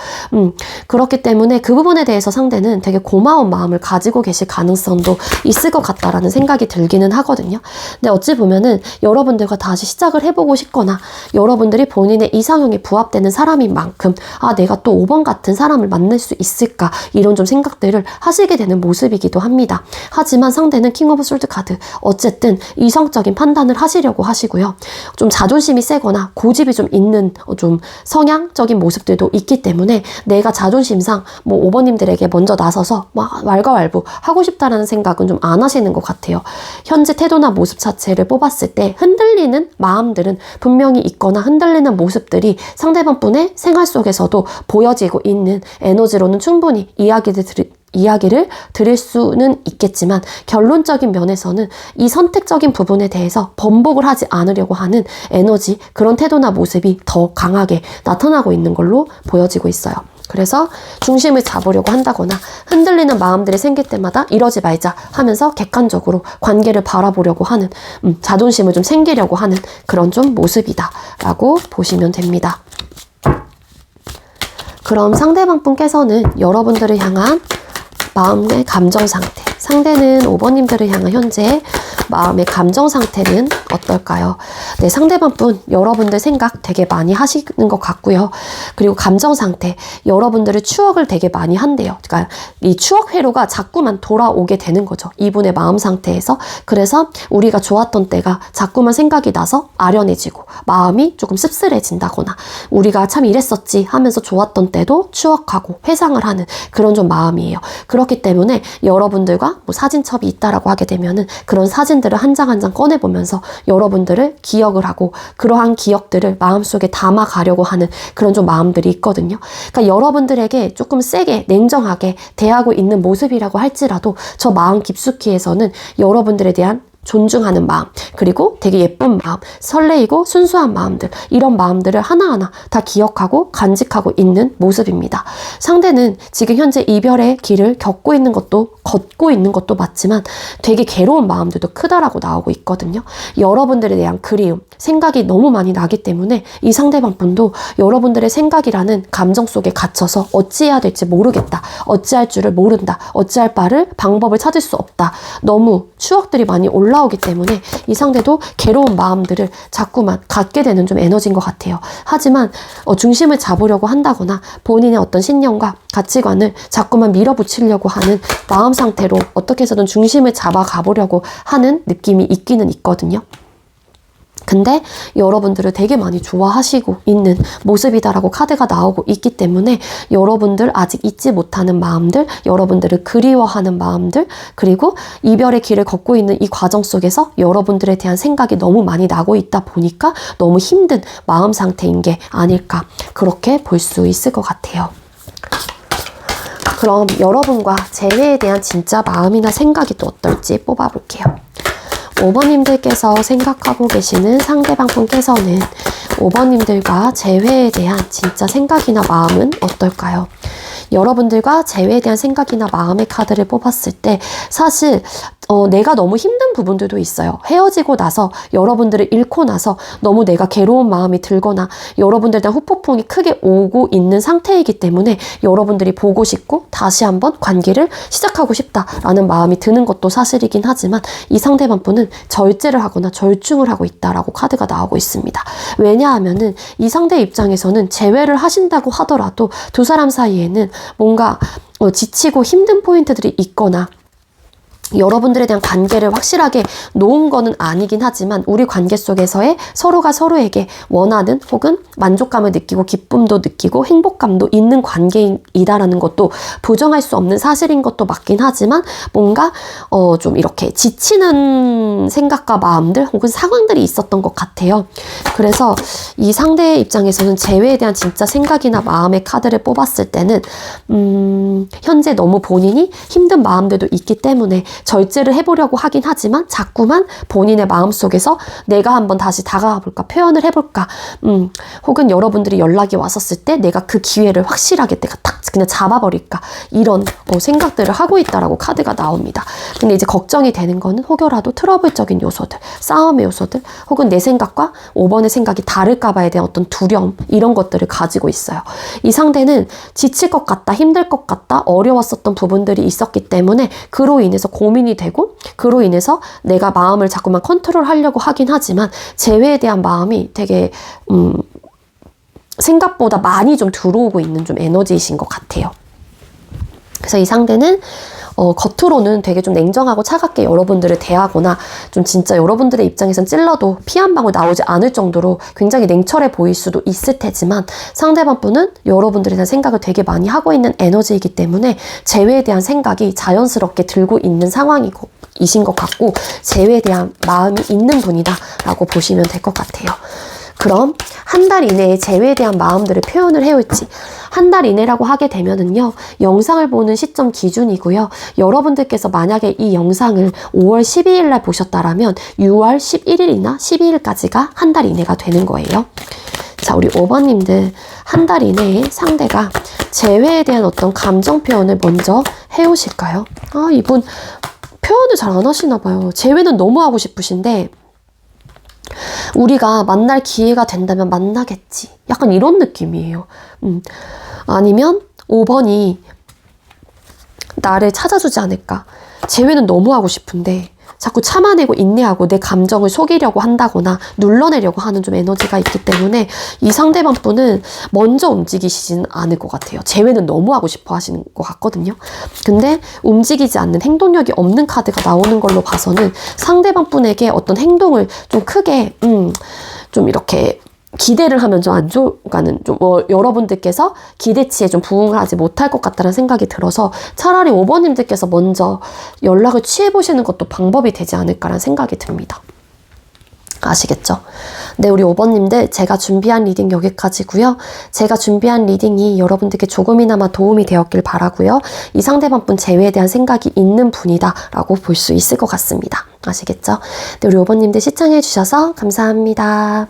그렇기 때문에 그 부분에 대해서 상대는 되게 고마운 마음을 가지고 계실 가능성도 있을 것 같다라는 생각이 들기는 하거든요. 근데 어찌 보면은 여러분들과 다시 시작을 해보고 싶거나 여러분들이 본인의 이상형에 부합되는 사람인 만큼 내가 또 5번 같은 사람을 만날 수 있을까, 이런 좀 생각들을 하시게 되는 모습이기도 합니다. 하지만 상대는 킹 오브 솔드 카드, 어쨌든 이성적인 판단을 하시려고 하시고요. 좀 자존심이 세거나 고집이 좀 있는 좀 성향적인 모습들도 있기 때문에 내가 자존심상 뭐 5번님들에게 먼저 나서서 막 왈가왈부 하고 싶다라는 생각은 좀 안 하시는 것 같아요. 현재 태도나 모습 자체를 뽑았을 때 흔들리는 마음 마음들은 분명히 있거나 흔들리는 모습들이 상대방분의 생활 속에서도 보여지고 있는 에너지로는 충분히 이야기를 드릴 수는 있겠지만 결론적인 면에서는 이 선택적인 부분에 대해서 번복을 하지 않으려고 하는 에너지, 그런 태도나 모습이 더 강하게 나타나고 있는 걸로 보여지고 있어요. 그래서 중심을 잡으려고 한다거나 흔들리는 마음들이 생길 때마다 이러지 말자 하면서 객관적으로 관계를 바라보려고 하는, 자존심을 좀 챙기려고 하는 그런 좀 모습이다 라고 보시면 됩니다. 그럼 상대방 분께서는 여러분들을 향한 마음의 감정 상태, 상대는 5번님들을 향한 현재 마음의 감정 상태는 어떨까요? 네, 상대방 분 여러분들 생각 되게 많이 하시는 것 같고요. 그리고 감정 상태, 여러분들의 추억을 되게 많이 한대요. 그러니까 이 추억 회로가 자꾸만 돌아오게 되는 거죠. 이분의 마음 상태에서. 그래서 우리가 좋았던 때가 자꾸만 생각이 나서 아련해지고 마음이 조금 씁쓸해진다거나 우리가 참 이랬었지 하면서 좋았던 때도 추억하고 회상을 하는 그런 좀 마음이에요. 그렇기 때문에 여러분들과 뭐 사진첩이 있다라고 하게 되면은 그런 사진들을 한 장 한 장 꺼내보면서 여러분들을 기억을 하고 그러한 기억들을 마음속에 담아가려고 하는 그런 좀 마음들이 있거든요. 그러니까 여러분들에게 조금 세게 냉정하게 대하고 있는 모습이라고 할지라도 저 마음 깊숙이에서는 여러분들에 대한 존중하는 마음, 그리고 되게 예쁜 마음, 설레이고 순수한 마음들, 이런 마음들을 하나하나 다 기억하고 간직하고 있는 모습입니다. 상대는 지금 현재 이별의 길을 걷고 있는 것도 맞지만 되게 괴로운 마음들도 크다라고 나오고 있거든요. 여러분들에 대한 그리움, 생각이 너무 많이 나기 때문에 이 상대방 분도 여러분들의 생각이라는 감정 속에 갇혀서 어찌해야 될지 모르겠다, 어찌할 줄을 모른다, 어찌할 방법을 찾을 수 없다, 너무 추억들이 많이 올라오기 때문에 이 상대도 괴로운 마음들을 자꾸만 갖게 되는 좀 에너지인 것 같아요. 하지만 중심을 잡으려고 한다거나 본인의 어떤 신념과 가치관을 자꾸만 밀어붙이려고 하는 마음 상태로 어떻게 해서든 중심을 잡아 가보려고 하는 느낌이 있기는 있거든요. 근데 여러분들을 되게 많이 좋아하시고 있는 모습이다라고 카드가 나오고 있기 때문에 여러분들 아직 잊지 못하는 마음들, 여러분들을 그리워하는 마음들, 그리고 이별의 길을 걷고 있는 이 과정 속에서 여러분들에 대한 생각이 너무 많이 나고 있다 보니까 너무 힘든 마음 상태인 게 아닐까, 그렇게 볼 수 있을 것 같아요. 그럼 여러분과 재회에 대한 진짜 마음이나 생각이 또 어떨지 뽑아볼게요. 5번님들께서 생각하고 계시는 상대방 분께서는 5번님들과 재회에 대한 진짜 생각이나 마음은 어떨까요? 여러분들과 재회에 대한 생각이나 마음의 카드를 뽑았을 때 사실 내가 너무 힘든 부분들도 있어요. 헤어지고 나서 여러분들을 잃고 나서 너무 내가 괴로운 마음이 들거나 여러분들에 대한 후폭풍이 크게 오고 있는 상태이기 때문에 여러분들이 보고 싶고 다시 한번 관계를 시작하고 싶다라는 마음이 드는 것도 사실이긴 하지만 이 상대방 분은 절제를 하거나 절충을 하고 있다라고 카드가 나오고 있습니다. 왜냐하면은 이 상대 입장에서는 재회를 하신다고 하더라도 두 사람 사이에는 뭔가 지치고 힘든 포인트들이 있거나 여러분들에 대한 관계를 확실하게 놓은 거는 아니긴 하지만 우리 관계 속에서의 서로가 서로에게 원하는 혹은 만족감을 느끼고 기쁨도 느끼고 행복감도 있는 관계이다라는 것도 부정할 수 없는 사실인 것도 맞긴 하지만 뭔가 좀 이렇게 지치는 생각과 마음들 혹은 상황들이 있었던 것 같아요. 그래서 이 상대의 입장에서는 재회에 대한 진짜 생각이나 마음의 카드를 뽑았을 때는 현재 너무 본인이 힘든 마음들도 있기 때문에 절제를 해보려고 하긴 하지만 자꾸만 본인의 마음속에서 내가 한번 다시 다가가 볼까, 표현을 해볼까, 혹은 여러분들이 연락이 왔었을 때 내가 그 기회를 확실하게 내가 딱 그냥 잡아버릴까, 이런 생각들을 하고 있다라고 카드가 나옵니다. 근데 이제 걱정이 되는 거는 혹여라도 트러블적인 요소들, 싸움의 요소들, 혹은 내 생각과 5번의 생각이 다를까 봐에 대한 어떤 두려움, 이런 것들을 가지고 있어요. 이 상대는 지칠 것 같다, 힘들 것 같다, 어려웠었던 부분들이 있었기 때문에 그로 인해서 고민이 되고 그로 인해서 내가 마음을 자꾸만 컨트롤하려고 하긴 하지만 재회에 대한 마음이 되게 생각보다 많이 좀 들어오고 있는 좀 에너지이신 것 같아요. 그래서 이 상대는 겉으로는 되게 좀 냉정하고 차갑게 여러분들을 대하거나 좀 진짜 여러분들의 입장에선 찔러도 피 한 방울 나오지 않을 정도로 굉장히 냉철해 보일 수도 있을 테지만 상대방 분은 여러분들에 대한 생각을 되게 많이 하고 있는 에너지이기 때문에 재회에 대한 생각이 자연스럽게 들고 있는 상황이신 것 같고 재회에 대한 마음이 있는 분이다 라고 보시면 될 것 같아요. 그럼 한 달 이내에 재회에 대한 마음들을 표현을 해올지 한 달 이내라고 하게 되면은요 영상을 보는 시점 기준이고요. 여러분들께서 만약에 이 영상을 5월 12일 날 보셨다라면 6월 11일이나 12일까지가 한 달 이내가 되는 거예요. 자, 우리 5번님들 한 달 이내에 상대가 재회에 대한 어떤 감정 표현을 먼저 해오실까요? 아, 이분 표현을 잘 안 하시나 봐요. 재회는 너무 하고 싶으신데 우리가 만날 기회가 된다면 만나겠지. 약간 이런 느낌이에요. 아니면 5번이 나를 찾아주지 않을까. 재회는 너무 하고 싶은데 자꾸 참아내고 인내하고 내 감정을 속이려고 한다거나 눌러내려고 하는 좀 에너지가 있기 때문에 이 상대방 분은 먼저 움직이시지는 않을 것 같아요. 재회는 너무 하고 싶어 하시는 것 같거든요. 근데 움직이지 않는 행동력이 없는 카드가 나오는 걸로 봐서는 상대방 분에게 어떤 행동을 좀 크게 좀 이렇게 기대를 하면 좀 안 좋아가는 좀 여러분들께서 기대치에 좀 부응하지 못할 것 같다는 생각이 들어서 차라리 5번님들께서 먼저 연락을 취해보시는 것도 방법이 되지 않을까라는 생각이 듭니다. 아시겠죠? 네, 우리 5번님들 제가 준비한 리딩 여기까지고요. 제가 준비한 리딩이 여러분들께 조금이나마 도움이 되었길 바라고요. 이 상대방 분 재회에 대한 생각이 있는 분이다 라고 볼 수 있을 것 같습니다. 아시겠죠? 네, 우리 5번님들 시청해 주셔서 감사합니다.